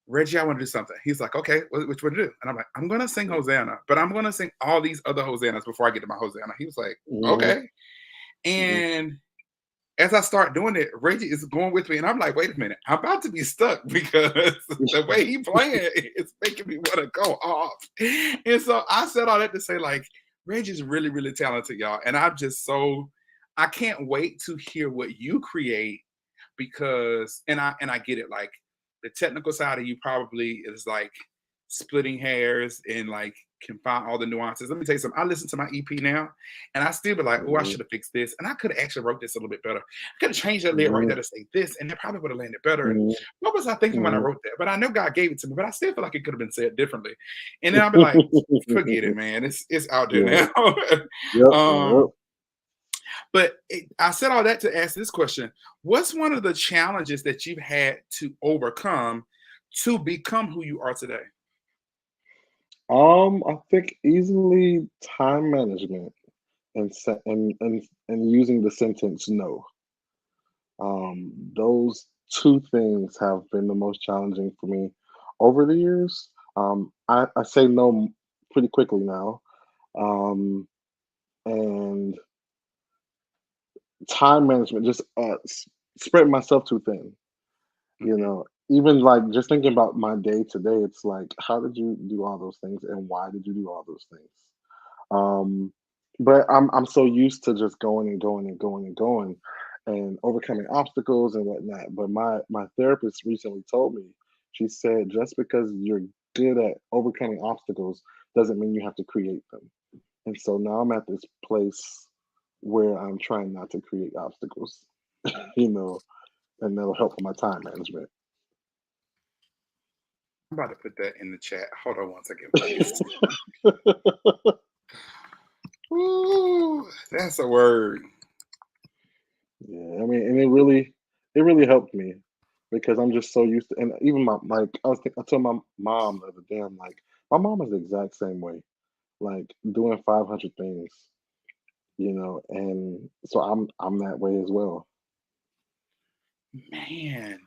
Reggie, I want to do something. He's like, okay, what you want to do? And I'm like, I'm gonna sing Hosanna, but I'm gonna sing all these other Hosannas before I get to my Hosanna. He was like, Mhm. okay. Mhm. And as I start doing it, Reggie is going with me, and I'm like, wait a minute, I'm about to be stuck because the way he playing is making me want to go off. And so I said all that to say, like, Reggie's really, really talented, y'all. And I can't wait to hear what you create because and I get it, like the technical side of you probably is like splitting hairs and like can find all the nuances. Let me tell you something. I listen to my EP now and I still be like, oh, I Mhm. should have fixed this. And I could have actually wrote this a little bit better. I could have changed that lyric right Mhm. there to say this, and it probably would have landed better. And Mhm. what was I thinking when I Mhm. wrote that? But I know God gave it to me, but I still feel like it could have been said differently. And then I'll be like, forget it, man. It's out there Yeah. now. Yep. Yep. um, I said all that to ask this question. What's one of the challenges that you've had to overcome to become who you are today? I think easily time management and using the sentence no. Those two things have been the most challenging for me over the years. I say no pretty quickly now. Um, and time management, just spreading myself too thin. You Mhm. know, even like just thinking about my day today, it's like, how did you do all those things, and why did you do all those things? Um, but I'm so used to just going and going and going and going and overcoming obstacles and whatnot. But my therapist recently told me, she said, just because you're good at overcoming obstacles doesn't mean you have to create them. And so now I'm at this place where I'm trying not to create obstacles, you know, and that'll help with my time management. I'm about to put that in the chat. Hold on one second, please. Ooh, that's a word. Yeah, I mean, and it really helped me because I'm just so used to, and even my like I told my mom the other day, I'm like, my mom is the exact same way, like doing 500 things, and so I'm that way as well. Man,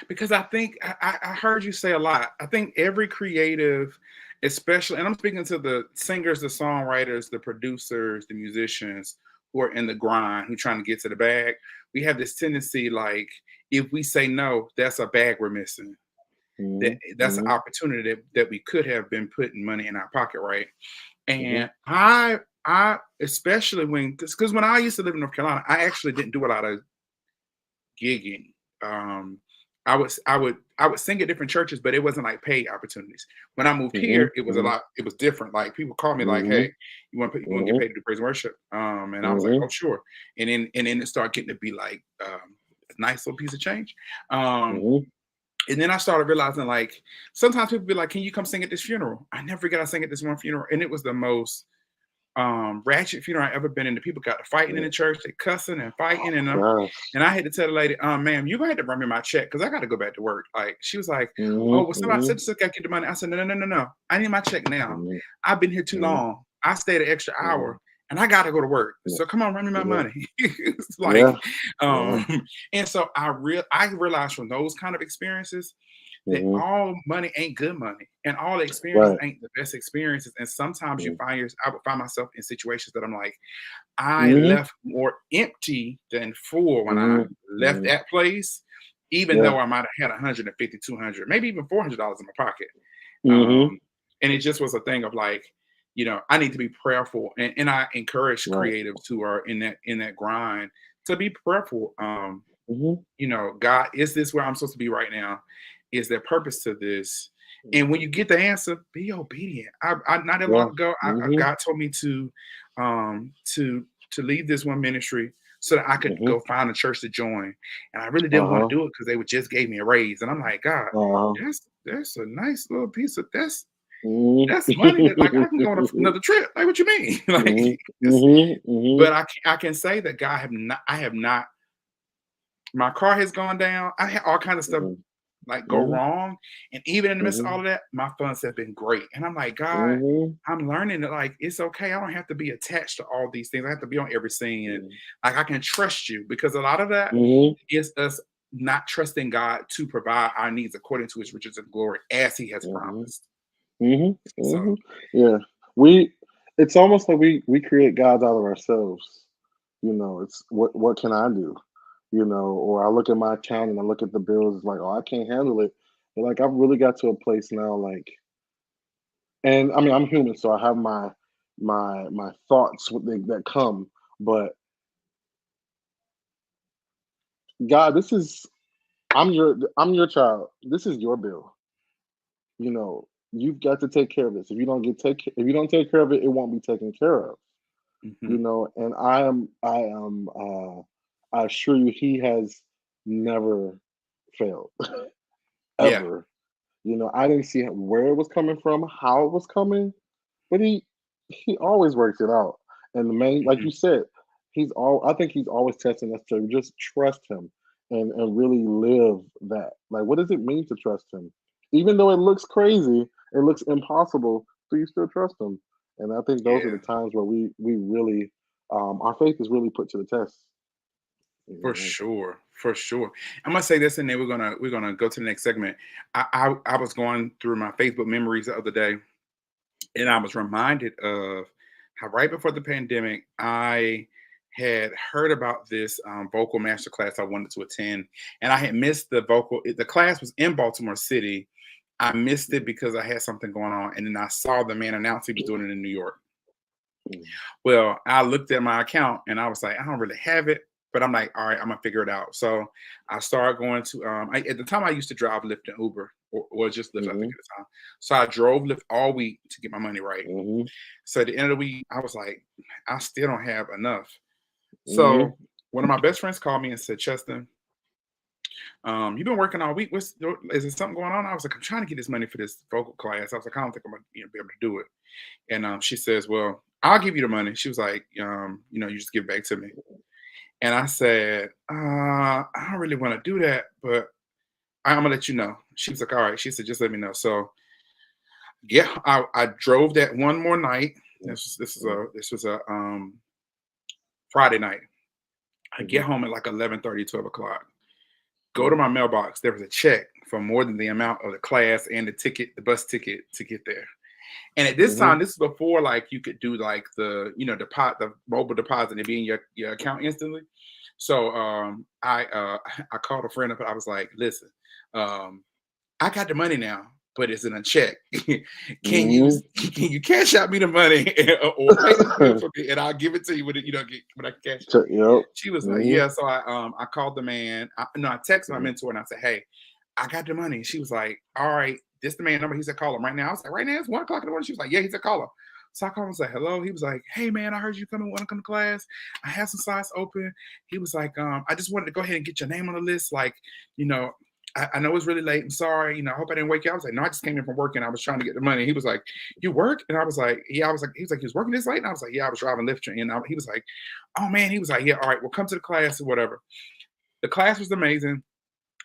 because I think I heard you say a lot. I think every creative, especially, and I'm speaking to the singers, the songwriters, the producers, the musicians who are in the grind, who trying to get to the bag. We have this tendency, like, if we say no, that's a bag we're missing. Hmm. That's an Hmm. opportunity that we could have been putting money in our pocket, right? Hmm. And I especially because when I used to live in North Carolina, I actually didn't do a lot of gigging. Um, I would sing at different churches, but it wasn't like paid opportunities. When I moved Hmm. here, it was a Hmm. lot. It was different. Like people called me like, Hmm. "Hey, you want to get Hmm. paid to do praise and worship?" And I was like, Hmm. "Oh, sure." And then it started getting to be like a nice little piece of change. Um, Hmm. and then I started realizing like sometimes people be like, "Can you come sing at this funeral?" I never got to sing at this one funeral, and it was the most ratchet funeral I ever been in. The people got to fighting in the church, they cussing and fighting, Yes. and I had to tell the lady, ma'am, you gonna have to run me my check because I got to go back to work. Like she was like, Hmm. oh, well, somebody Hmm. said to get the money. I said, no, no, no, no, no. I need my check now. Hmm. I've been here too Hmm. long. I stayed an extra Hmm. hour. And I gotta go to work. Yeah. So come on, run me my Yeah. money. It's like, Yeah. Yeah. and so I realized from those kind of experiences that Hmm. all money ain't good money and all experiences Right. ain't the best experiences. And sometimes I would find myself in situations that I'm like, I Hmm. left more empty than full when I Hmm. left Hmm. that place, even Yeah. though I might have had 150, 200, maybe even $400 in my pocket. Hmm. Um, and it just was a thing of like, I need to be prayerful. And I encourage Right. creatives who are in that grind to be prayerful. Hmm. God, is this where I'm supposed to be right now? Is there purpose to this? And when Mhm. you get the answer, be obedient. I not that long Yeah. ago, Mhm. God told me um, to to leave this one ministry so that I could Mhm. go find a church to join. And I really didn't want to Uh-huh. do it because they would just gave me a raise. And I'm like, God, Uh-huh. that's a nice little piece of that's. That's money that like I can go on another trip. Like, what you mean? Like, Mhm, it's, mhm, mhm, but I can say that God I have not. My car has gone down. I had all kinds of stuff mhm, like go mhm, wrong, and even in the midst of all mhm, of that, my funds have been great. And I'm like, God, mhm, I'm learning that like it's okay. I don't have to be attached to all these things. I have to be on every scene, and like I can trust you because a lot of that mhm, is us not trusting God to provide our needs according to His riches and glory as He has mhm, promised. mhm, So mhm. Yeah, we. It's almost like we create gods out of ourselves. It's what can I do? Or I look at my account and I look at the bills. It's like, oh, I can't handle it. But like, I've really got to a place now. Like, and I mean, I'm human, so I have my thoughts that come. But God, I'm your child. This is your bill. You've got to take care of this. If you don't take care of it, it won't be taken care of. mhm. And I assure you, he has never failed Yeah, ever. I didn't see where it was coming from, how it was coming, but he always works it out. And the main, like mhm. you said, I think he's always testing us to just trust him and really live that. Like, what does it mean to trust him? Even though it looks crazy, it looks impossible, do you still trust him? And I think those are Yeah. the times where we really our faith is really put to the test. You For know? sure, for sure. I'm gonna say this, and then we're gonna go to the next segment. I was going through my Facebook memories the other day, and I was reminded of how right before the pandemic, I had heard about this vocal master class I wanted to attend, and I had missed the vocal. The class was in Baltimore City. I missed it because I had something going on, and then I saw the man announce he was doing it in New York. Mhm, Well, I looked at my account and I was like, I don't really have it, but I'm like, all right, I'm gonna figure it out. So I started going to at the time I used to drive Lyft and Uber or just Lyft, I think mhm, at the time. So I drove Lyft all week to get my money right. mhm, So at the end of the week, I was like, I still don't have enough. So mhm, one of my best friends called me and said, Cheston, you've been working all week. Is there something going on? I was like, I'm trying to get this money for this vocal class. I was like, I don't think I'm gonna be able to do it. And she says, well, I'll give you the money. She was like, you just give it back to me. And I said, I don't really want to do that, but I'm gonna let you know. She was like, all right. She said, just let me know. So yeah, I drove that one more night. This was a Friday night. I get mhm, home at like 11:30, 12 o'clock. Go to mhm, my mailbox. There was a check for more than the amount of the class and the bus ticket to get there. And at this time, mhm, this is before like you could do like the mobile deposit and be in your account instantly. So I called a friend up and I was like, listen, um, I got the money now, but it's in a check. mhm. Can you cash out me the money or pay this bill for me and I'll give it to you when I can cash it? Yep. She was like, Mhm, yeah. So I called the man. I texted my mhm, mentor and I said, hey, I got the money. She was like, all right, this the man number. He said, call him right now. I was like, right now it's 1 o'clock in the morning. She was like, yeah. He said, call him. So I called him and said, hello. He was like, hey man, I heard you coming, want to come to class. I have some slots open. He was like, I just wanted to go ahead and get your name on the list. Like, you know, I know it's really late. I'm sorry. I hope I didn't wake you up. I was like, no, I just came in from work and I was trying to get the money. He was like, you work? And I was like, yeah. I was like, he was like, he was working this late? And I was like, yeah, I was driving Lyft. And he was like, oh man. He was like, yeah, all right, well, come to the class or whatever. The class was amazing.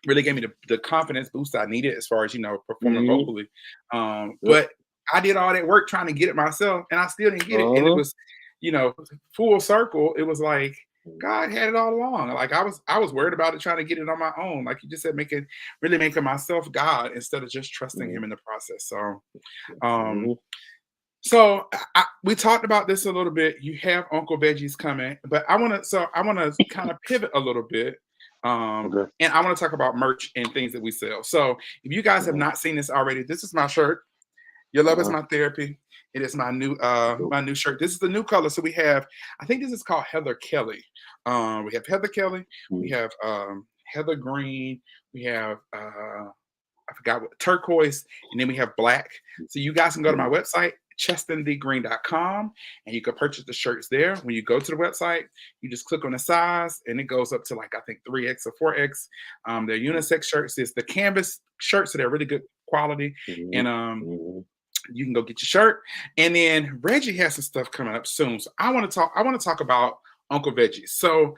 Really gave me the confidence boost I needed as far as performing mhm. vocally. Yep. But I did all that work trying to get it myself, and I still didn't get it. And it Uh-huh. was, full circle. It was like God had it all along. Like I was worried about it, trying to get it on my own. Like you just said, making myself God instead of just trusting Mhm, Him in the process. Um, mhm, we talked about this a little bit. You have Uncle Veggie's coming, but I want to kind of pivot a little bit, okay. and I want to talk about merch and things that we sell. So if you guys have Uh-huh, not seen this already, this is my shirt. Your love is uh-huh. my therapy. It is my new Dope. shirt. This is the new color. So we have, I think this is called Heather Kelly. We have Heather Kelly. We Mhm, have Heather Green. We have I forgot what turquoise, and then we have black. So you guys can go to my mhm, website, chestonthegreen.com, and you can purchase the shirts there. When you go to the website, you just click on the size, and it goes up to like I think 3X or 4X. They're unisex shirts. It's the canvas shirts, so they're really good quality. mhm, And mhm, You can go get your shirt. And then Reggie has some stuff coming up soon. So I want to talk. I want to talk about Uncle Veggie. So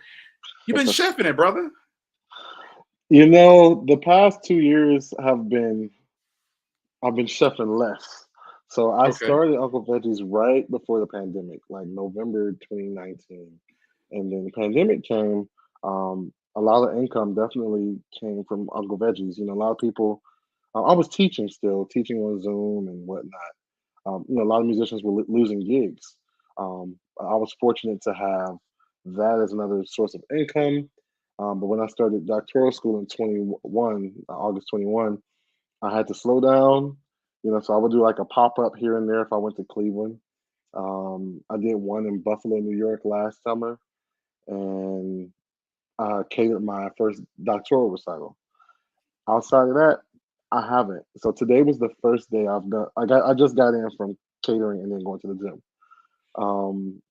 you've been chefing it, brother. The past 2 years I've been chefing less. So I Okay. started Uncle Veggie's right before the pandemic, like November 2019. And then the pandemic came. A lot of income definitely came from Uncle Veggie's. A lot of people, I was teaching still, teaching on Zoom and whatnot. A lot of musicians were losing gigs. I was fortunate to have that as another source of income. But when I started doctoral school in 21, August 21, I had to slow down. So I would do like a pop up here and there if I went to Cleveland. I did one in Buffalo, New York last summer, and catered my first doctoral recital. Outside of that, I haven't. So today was the first day I've done. I just got in from catering and then going to the gym. Um,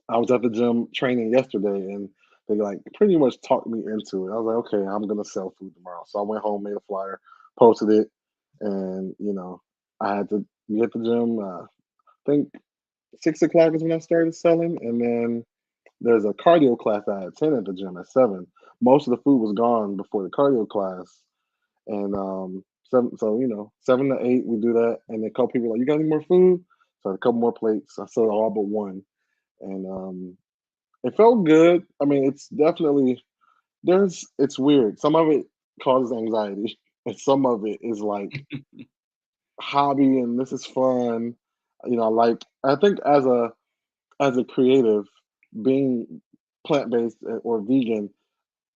I was at the gym training yesterday, and they like pretty much talked me into it. I was like, okay, I'm gonna sell food tomorrow. So I went home, made a flyer, posted it, and I had to be at the gym. I think 6 o'clock is when I started selling, and then there's a cardio class I attend at the gym at 7. Most of the food was gone before the cardio class, and 7 to 8 we do that, and then a couple people are like, you got any more food? So a couple more plates. I sold all but one, and it felt good. I mean, it's definitely it's weird. Some of it causes anxiety, and some of it is like hobby, and this is fun. Like I think as a creative, being plant based or vegan,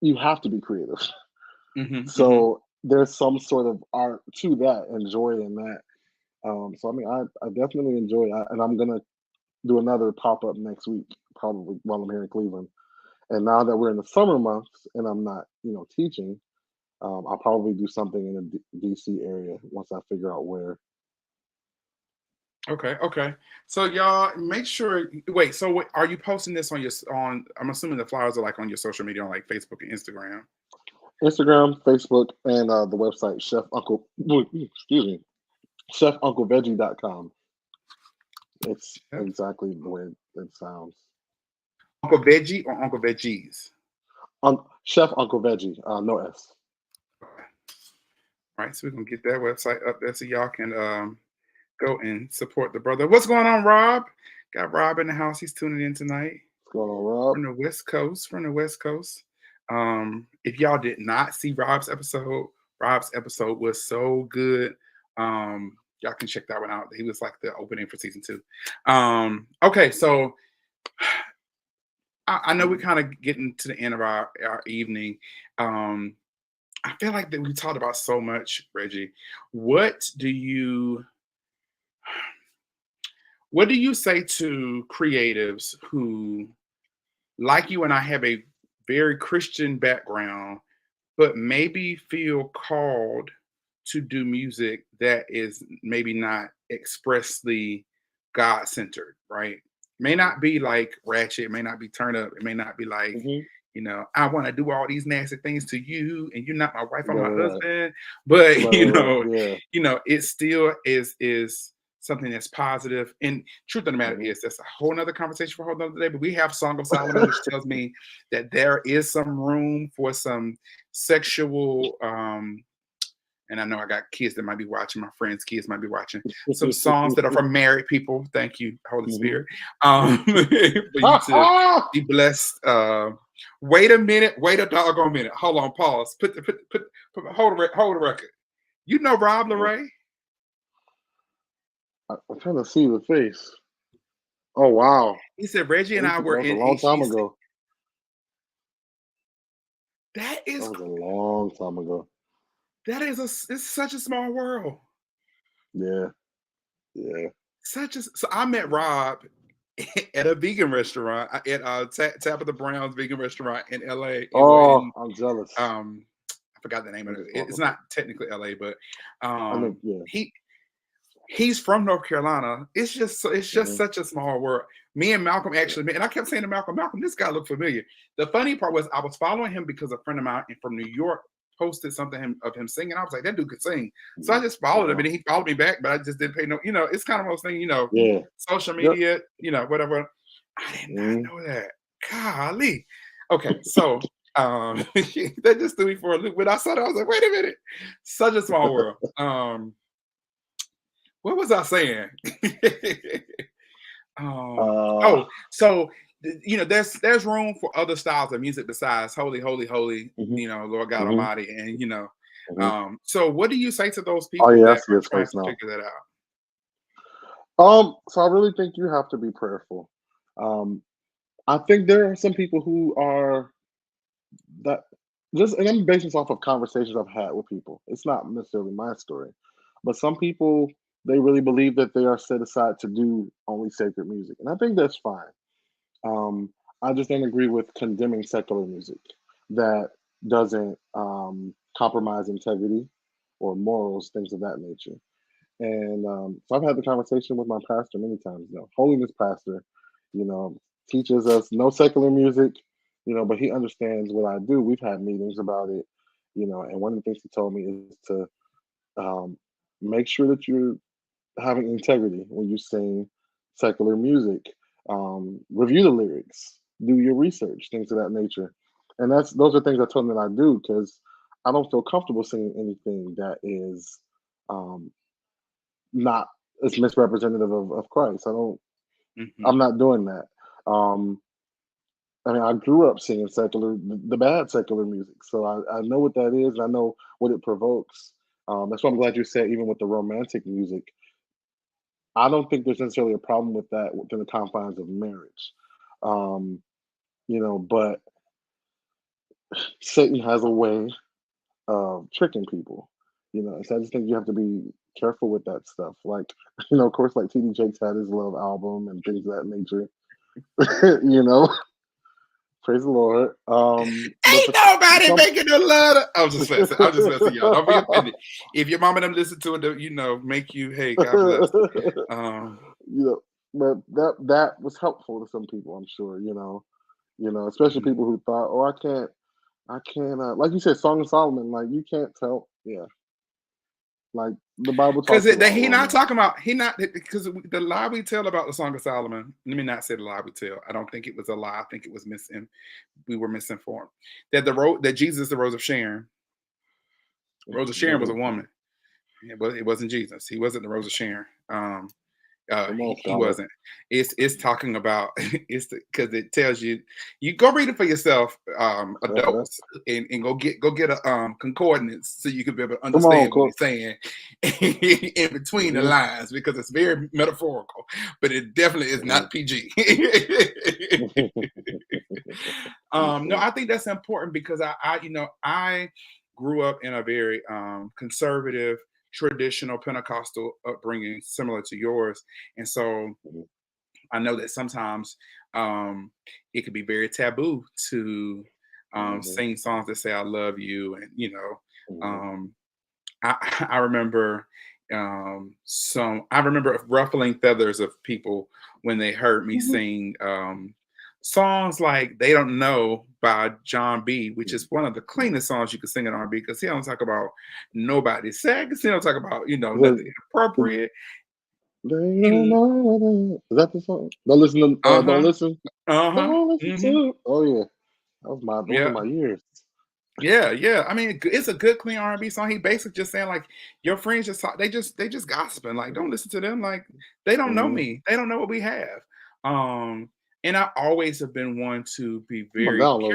you have to be creative. Hmm. Hmm. So there's some sort of art to that and joy in that. So I mean, I definitely enjoy it, and I'm gonna do another pop up next week, probably while I'm here in Cleveland. And now that we're in the summer months and I'm not, teaching, I'll probably do something in the DC area once I figure out where. Okay. Okay. So y'all make sure. Wait. So are you posting this on your on? I'm assuming the flyers are like on your social media on like Facebook and Instagram. Instagram, Facebook, and the website excuse me, chefuncleveggie.com. It's Yep. exactly the way it sounds. Uncle Veggie or Uncle Veggies. Chef Uncle Veggie, no S. Okay. All right. So we're gonna get that website up there so y'all can go and support the brother. What's going on, Rob? Got Rob in the house. He's tuning in tonight What's going on, Rob? from the West Coast. From the West Coast. If y'all did not see Rob's episode was so good. Y'all can check that one out. He was like the opening for season 2. Okay, so I know we're kind of getting to the end of our evening. Um, I feel like that we talked about so much, Reggie. What do you what do you say to creatives who, like you and I, have a very Christian background, but maybe feel called to do music that is maybe not expressly God centered, right? May not be like ratchet, it may not be turn up, it may not be like, Hmm. I want to do all these nasty things to you, and you're not my wife, I'm Right, my right, right, husband. But right, right, right. Yeah. it still is something that's positive. And truth of the matter Hmm. is that's a whole nother conversation for a whole nother day. But we have Song of Solomon, which tells me that there is some room for some sexual and I know I got kids that might be watching, my friends' kids might be watching some songs that are for married people. Thank you, Holy Hmm. Spirit, for you to be blessed. Wait a minute, wait a doggone minute. Hold on, pause. Hold the record. You know Rob Leray? I'm trying to see the face. Oh wow, He said Reggie and I that were was a in long time HEC. ago. That That is was a long time ago. it's such a small world. Yeah, yeah. So I met Rob at a vegan restaurant at Tabitha Brown's vegan restaurant in LA. Oh, I'm jealous. I forgot the name of it. It's Understandable. not technically LA, but I know. Yeah. he he's from North Carolina. It's just Hmm. such a small world. Me and Malcolm actually met, and I kept saying to Malcolm, this guy looked familiar. The funny part was I was following him because a friend of mine from New York posted something of him singing. I was like, that dude could sing. So I just followed him, and he followed me back, but I just didn't pay no. It's kind of one of those things. Yeah. Social Yep. media. Whatever. I did not know that. Golly. Okay, so that just threw me for a loop. When I saw that, I was like, wait a minute, such a small world. What was I saying? So there's room for other styles of music besides holy, holy, holy, Lord God Mhm. Almighty, and Mhm. so what do you say to those Oh people yeah, I that see are his trying face to now. figure that out? So I really think you have to be prayerful. Um, I think there are some people who are that just, and I'm basing this off of conversations I've had with people. It's not necessarily my story, but some people, they really believe that they are set aside to do only sacred music, and I think that's fine. Um, I just don't agree with condemning secular music that doesn't compromise integrity or morals, things of that nature. And so I've had the conversation with my pastor many times. Holiness pastor, you know, teaches us no secular music, but he understands what I do. We've had meetings about it, and one of the things he told me is to um, make sure that you're having integrity when you sing secular music. Review the lyrics, do your research, things of that nature. And those are things I told him that I do because I don't feel comfortable singing anything that is um, not as misrepresentative of Christ. Hmm. I'm not doing that. Um, I mean, I grew up singing secular, the bad secular music, so I know what that is, and I know what it provokes. That's why I'm glad you said even with the romantic music, I don't think there's necessarily a problem with that within the confines of marriage. Um, but Satan has a way of tricking people. So I just think you have to be careful with that stuff. Like, of course, like TD Jakes had his love album and things of that nature. you know, praise the Lord. But Ain't for nobody some, making a letter. I'm just messing. I'm just messing, y'all. Don't be offended. If your mama them listen to it, make you. Hey, God bless. Um, you know, but that was helpful to some people, I'm sure. Especially mhm. people who thought, oh, I can't. Like you said, Song of Solomon. Like you can't tell. Yeah, like the Bible Because talks about he not romance. talking about he not because the lie we tell about the Song of Solomon. Let me not say the lie we tell. I don't think it was a lie. I think it was we were misinformed. That Jesus, the Rose of Sharon. Rose of Sharon was a woman. It wasn't Jesus. He wasn't the Rose of Sharon. Come on, He scholar. wasn't. It's talking about it's because it tells you go read it for yourself, Uh-huh. adults, and go get a concordance so you can be able to Come on, understand what court. he's saying in between the Hmm. lines because it's very metaphorical, but it definitely is Hmm. not PG. No, Okay. I think that's important because I grew up in a very conservative, traditional Pentecostal upbringing, similar to yours, and so Mhm. I know that sometimes it could be very taboo to Mhm. sing songs that say "I love you," and Mhm. um, I remember I remember ruffling feathers of people when they heard me Mhm. sing songs like "They Don't Know" by John B, which is one of the Mhm. cleanest songs you can sing in R&B because he don't talk about nobody's sex. He don't talk about nothing Is it- inappropriate. They don't He know what is that the song? Don't listen to don't uh-huh, listen. uh-huh, Don't listen hmm, to. Oh yeah. Those are yeah. my years. Yeah, yeah. I mean, it's a good clean R&B song. He basically just saying like, your friends they just gossiping. Like, don't listen to them. Like, they don't know Mm-hmm. me. They don't know what we have. Um, and I always have been one to be I'm gonna very download that.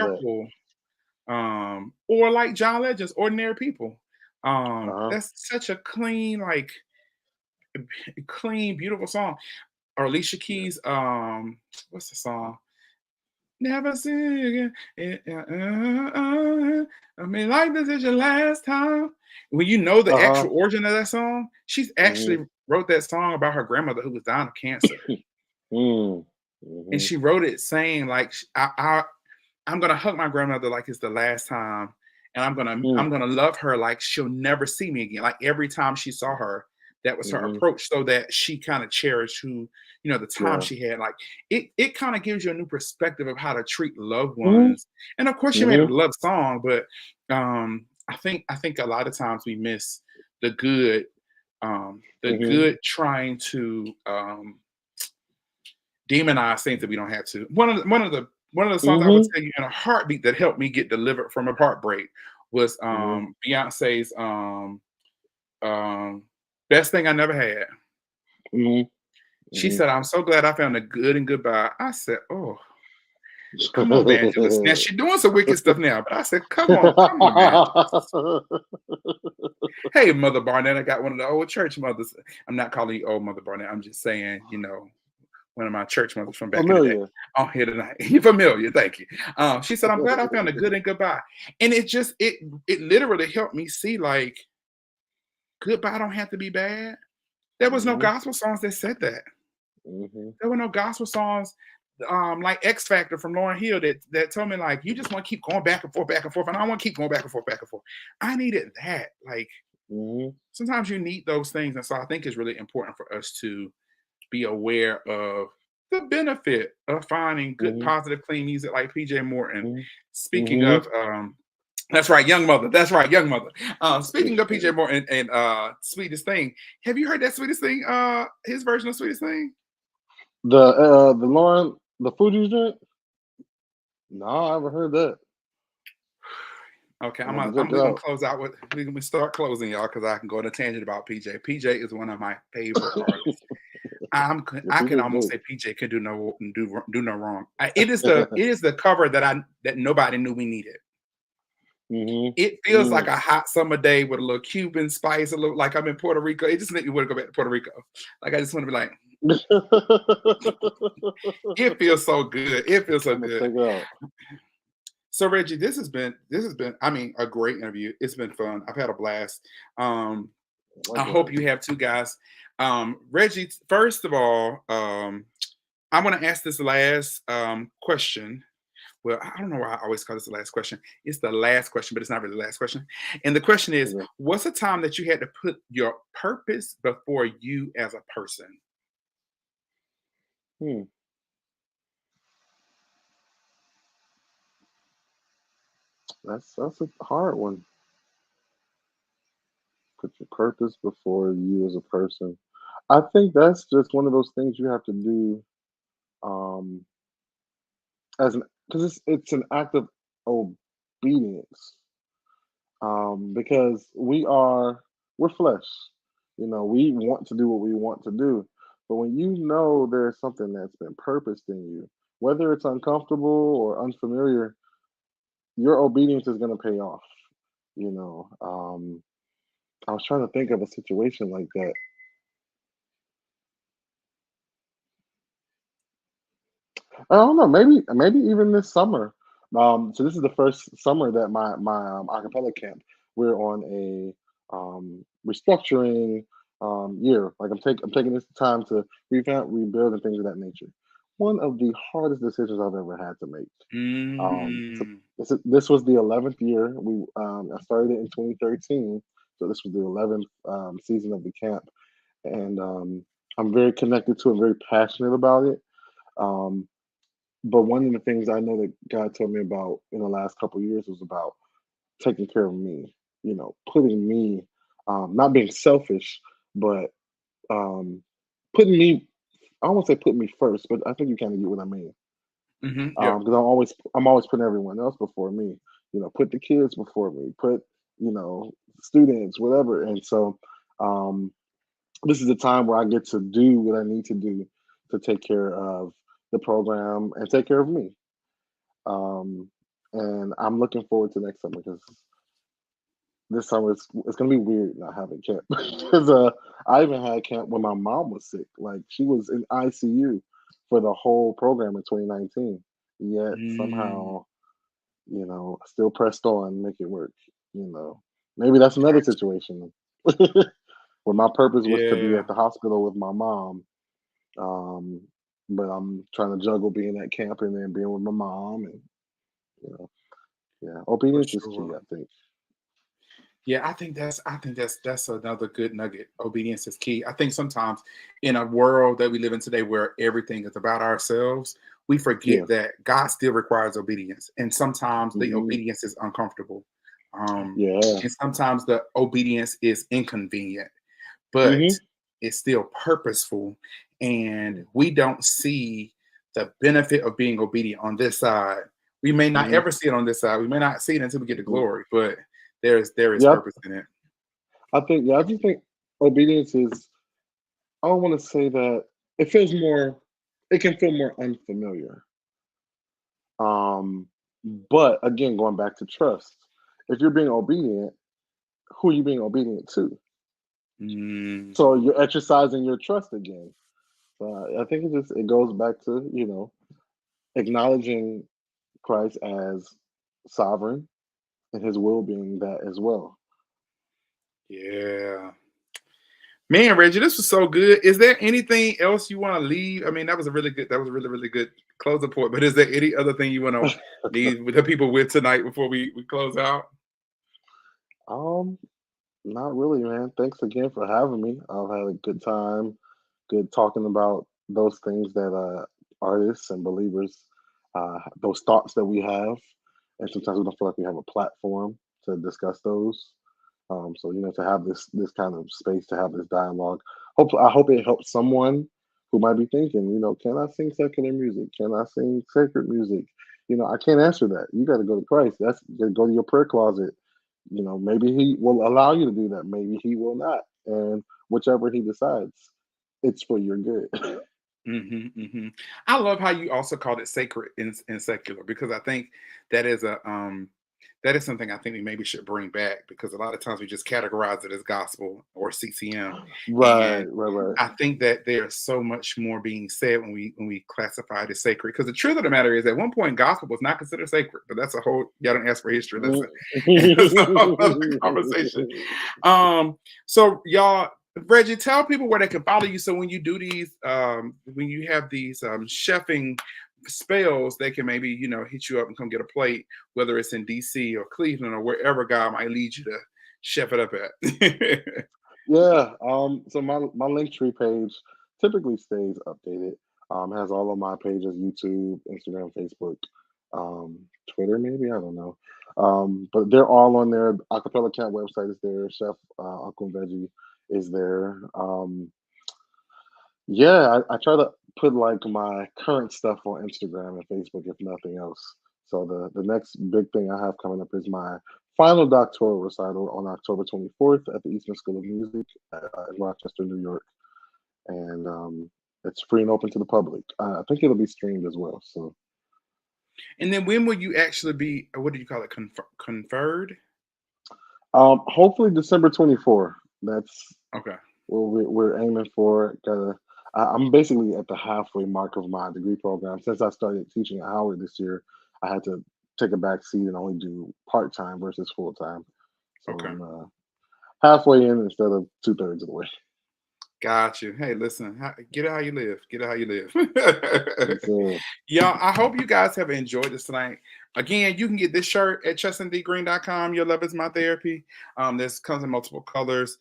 careful. Or like John Legend's Ordinary People. Uh-huh. That's such a clean, like clean, beautiful song. Or Alicia Yeah. Keys, what's the song? Never see again. I mean, like this is your last time. When you know the Uh-huh. actual origin of that song, she's Mm-hmm. actually wrote that song about her grandmother who was dying of cancer, Mm. and Mm-hmm. she wrote it saying like, I'm gonna hug my grandmother like it's the last time, and Mm. I'm gonna love her like she'll never see me again. Like every time she saw her, that was her Mm-hmm. approach, so that she kind of cherished the time Yeah. she had. Like it kind of gives you a new perspective of how to treat loved Mm-hmm. ones. And of course, she made Mm-hmm. a love song, but I think a lot of times we miss the good, the Mhm. good trying to demonize things that we don't have to. One of the songs I would Mhm. tell you in a heartbeat that helped me get delivered from a heartbreak was Mhm. Beyonce's um Best Thing I Never Had. Mhm. She Mhm. said, "I'm so glad I found a good and goodbye." I said, "Oh, come on, Evangelist." Now she's doing some wicked stuff now, but I said, come on, Evangelist. Hey, Mother Barnett, I got one of the old church mothers. I'm not calling you old Mother Barnett. I'm just saying, one of my church mothers from back in the day Familiar. on here tonight. You're familiar, thank you. She said, "I'm glad I found a good and goodbye," and it literally helped me see like goodbye don't have to be bad. There was no Mhm. gospel songs that said that. Mhm. There were no gospel songs like X Factor from Lauryn Hill that told me like you just want to keep going back and forth, and I want to keep going back and forth, back and forth. I needed that. Like Mhm. sometimes you need those things, and so I think it's really important for us to be aware of the benefit of finding good, Mhm. positive, clean music like PJ Morton. Mhm. Speaking Mhm. of, that's right, Young Mother. That's right, Young Mother. Speaking of PJ Morton and Sweetest Thing, have you heard that Sweetest Thing? His version of Sweetest Thing? The Lauren the Fugees joint? No, I haven't heard that. Okay, I'm gonna check it we're gonna out. close out with we're gonna start closing, y'all, because I can go on a tangent about PJ. PJ is one of my favorite artists. Yeah, I can PJ's almost dope. say PJ can do no wrong. It is the cover that nobody knew we needed. Mhm. It feels like Mm. a hot summer day with a little Cuban spice, a little like I'm in Puerto Rico. It just makes me want to go back to Puerto Rico. Like I just want to be like, it feels so good. It feels so I'm gonna good. check it out. So Reggie, this has been I mean a great interview. It's been fun. I've had a blast. Um, I hope Likewise. you have too, guys. Reggie, first of all, I want to ask this last question. Well, I don't know why I always call this the last question. It's the last question, but it's not really the last question. And the question is, Okay. what's a time that you had to put your purpose before you as a person? Hmm. That's a hard one. Put your purpose before you as a person. I think that's just one of those things you have to do um as an because it's an act of obedience. Because we're flesh. You know, we want to do what we want to do. But when you know there's something that's been purposed in you, whether it's uncomfortable or unfamiliar, your obedience is going to pay off. You know, I was trying to think of a situation like that. I don't know. Maybe even this summer. So this is the first summer that my acapella camp we're on a restructuring year. Like I'm taking this time to revamp, rebuild, and things of that nature. One of the hardest decisions I've ever had to make. So Mm, this was the 11th year. I started it in 2013, so this was the 11th season of the camp, and I'm very connected to it, very passionate about it. Um, but one of the things I know that God told me about in the last couple of years was about taking care of me, putting me, not being selfish, but um, putting me, I won't say put me first, but I think you kind of get what I mean. yeah, Because I'm always putting everyone else before me, put the kids before me, put, you know, students, whatever. And so um, this is a time where I get to do what I need to do to take care of the program and take care of me. Um, and I'm looking forward to next summer because this summer it's gonna be weird not having camp because I even had camp when my mom was sick. Like she was in ICU for the whole program in 2019. Yet mm, somehow, still pressed on, make it work. Maybe that's another situation where my purpose was to be yeah, at the hospital with my mom. Um, but I'm trying to juggle being at camp and then being with my mom and you know yeah, for obedience is key, sure. I think. Yeah, I think that's another good nugget. Obedience is key. I think sometimes in a world that we live in today where everything is about ourselves, we forget Yeah. that God still requires obedience. And sometimes the Hmm. obedience is uncomfortable. Yeah. And sometimes the obedience is inconvenient, but Hmm. it's still purposeful. And we don't see the benefit of being obedient on this side. We may not Hmm. ever see it on this side. We may not see it until we get to glory, but there is Yeah, purpose in it. I think. Yeah, I just think obedience is. I don't want to say that it feels more. It can feel more unfamiliar. Um, but again, going back to trust, if you're being obedient, who are you being obedient to? So Mm, you're exercising your trust again. I think it goes back to acknowledging Christ as sovereign and His will being that as well. yeah. Man, Reggie, this was so good. Is there anything else you want to leave? I mean, that was a really, really good closing point. But is there any other thing you want to leave with the people with tonight before we close out? um, Not really, man. Thanks again for having me. I've had a good time, good talking about those things that artists and believers, those thoughts that we have, and sometimes we don't feel like we have a platform to discuss those. So to have this kind of space to have this dialogue. I hope it helps someone who might be thinking, can I sing secular music? Can I sing sacred music? I can't answer that. You got to go to Christ. You gotta go to your prayer closet. Maybe He will allow you to do that. Maybe He will not. And whichever He decides, it's for your good. I love how you also called it sacred and secular because I think that is that is something I think we maybe should bring back because a lot of times we just categorize it as gospel or CCM, Right, and right, right. I think that there's so much more being said when we classify it as sacred. Because the truth of the matter is, at one point, gospel was not considered sacred, but that's a whole y'all don't ask for history lesson, and that's a whole other conversation. Um, so y'all, Reggie, tell people where they can follow you. So when you do these, when you have these chefing spells, they can maybe hit you up and come get a plate, whether it's in DC or Cleveland or wherever God might lead you to chef it up at. Yeah. So my Linktree page typically stays updated. Has all of my pages: YouTube, Instagram, Facebook, um, Twitter, maybe I don't know. But they're all on there. Acapella Cat website is there. Chef Uncle Veggie is there. Yeah, I try to put like my current stuff on Instagram and Facebook, if nothing else. So the next big thing I have coming up is my final doctoral recital on October 24th at the Eastman School of Music in Rochester, New York, and it's free and open to the public. I think it'll be streamed as well. So And then when will you actually be? What do you call it? Conferred? hopefully December 24th. That's Okay. what we're aiming for. I'm basically at the halfway mark of my degree program. Since I started teaching at Howard this year, I had to take a back seat and only do part time versus full time. So Okay. I'm halfway in instead of 2/3 of the way. Got you. Hey, listen, get it how you live. Get it how you live. Yes, sir. Y'all, I hope you guys have enjoyed this tonight. Again, you can get this shirt at chestandgreen.com. Your love is my therapy. This comes in multiple colors.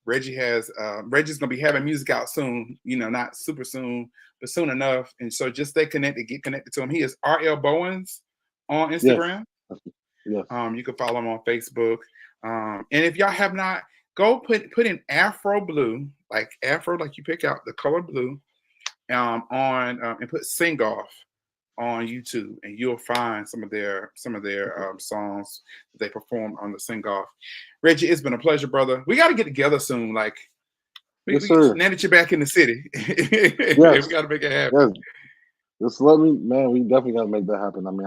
Reggie's gonna be having music out soon, not super soon, but soon enough. And so just stay connected, get connected to him. He is RL Bowens on Yes. Instagram. Yes. You can follow him on Facebook. And if y'all have not, go put in Afro Blue, like Afro, like you pick out the color blue, on and put Sing Off on YouTube, and you'll find some of their songs that they performed on the Sing Off. Reggie, it's been a pleasure, brother. We got to get together soon. Like Yes, we sir. now that you're back in the city, we Yes. got to make it happen. Yes. Just let me, man. We definitely got to make that happen. I mean,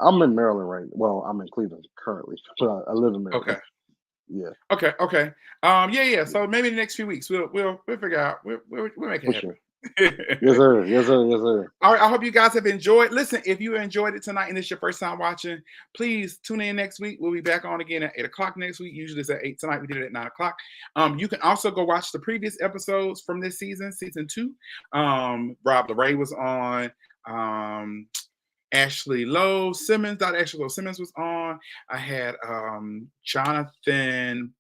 I'm in Maryland right. Well, I'm in Cleveland currently, but I live in Okay. Maryland. Yeah, Okay. Yeah. So maybe in the next few weeks we'll figure out we'll make it for sure. happen. Yes, sir. Yes, sir. Yes, sir. All right, I hope you guys have enjoyed. Listen, if you enjoyed it tonight and it's your first time watching, please tune in next week. We'll be back on again at 8 o'clock next week. Usually it's at 8 tonight. We did it at 9 o'clock. You can also go watch the previous episodes from this season 2. Rob LeRae was on. Ashley Lowe Simmons, Dr. Ashley Lowe Simmons was on. I had Jonathan,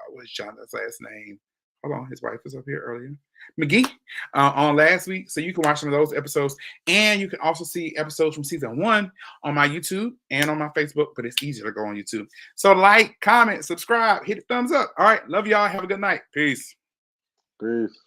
what's Jonathan's last name? Hold on, his wife was up here earlier. McGee on last week. So you can watch some of those episodes. And you can also see episodes from season 1 on my YouTube and on my Facebook, but it's easier to go on YouTube. So like, comment, subscribe, hit the thumbs up. All right. Love y'all. Have a good night. Peace. Peace.